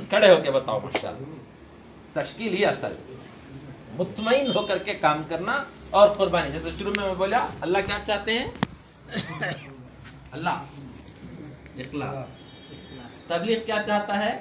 کھڑے ہو کے بتاؤ. ماشاءاللہ تشکیل ہی اصل, مطمئن ہو کر کے کام کرنا اور قربانی. جیسے شروع میں بولا اللہ کیا چاہتے ہیں؟ اللہ اخلاص. تبلیغ کیا چاہتا ہے؟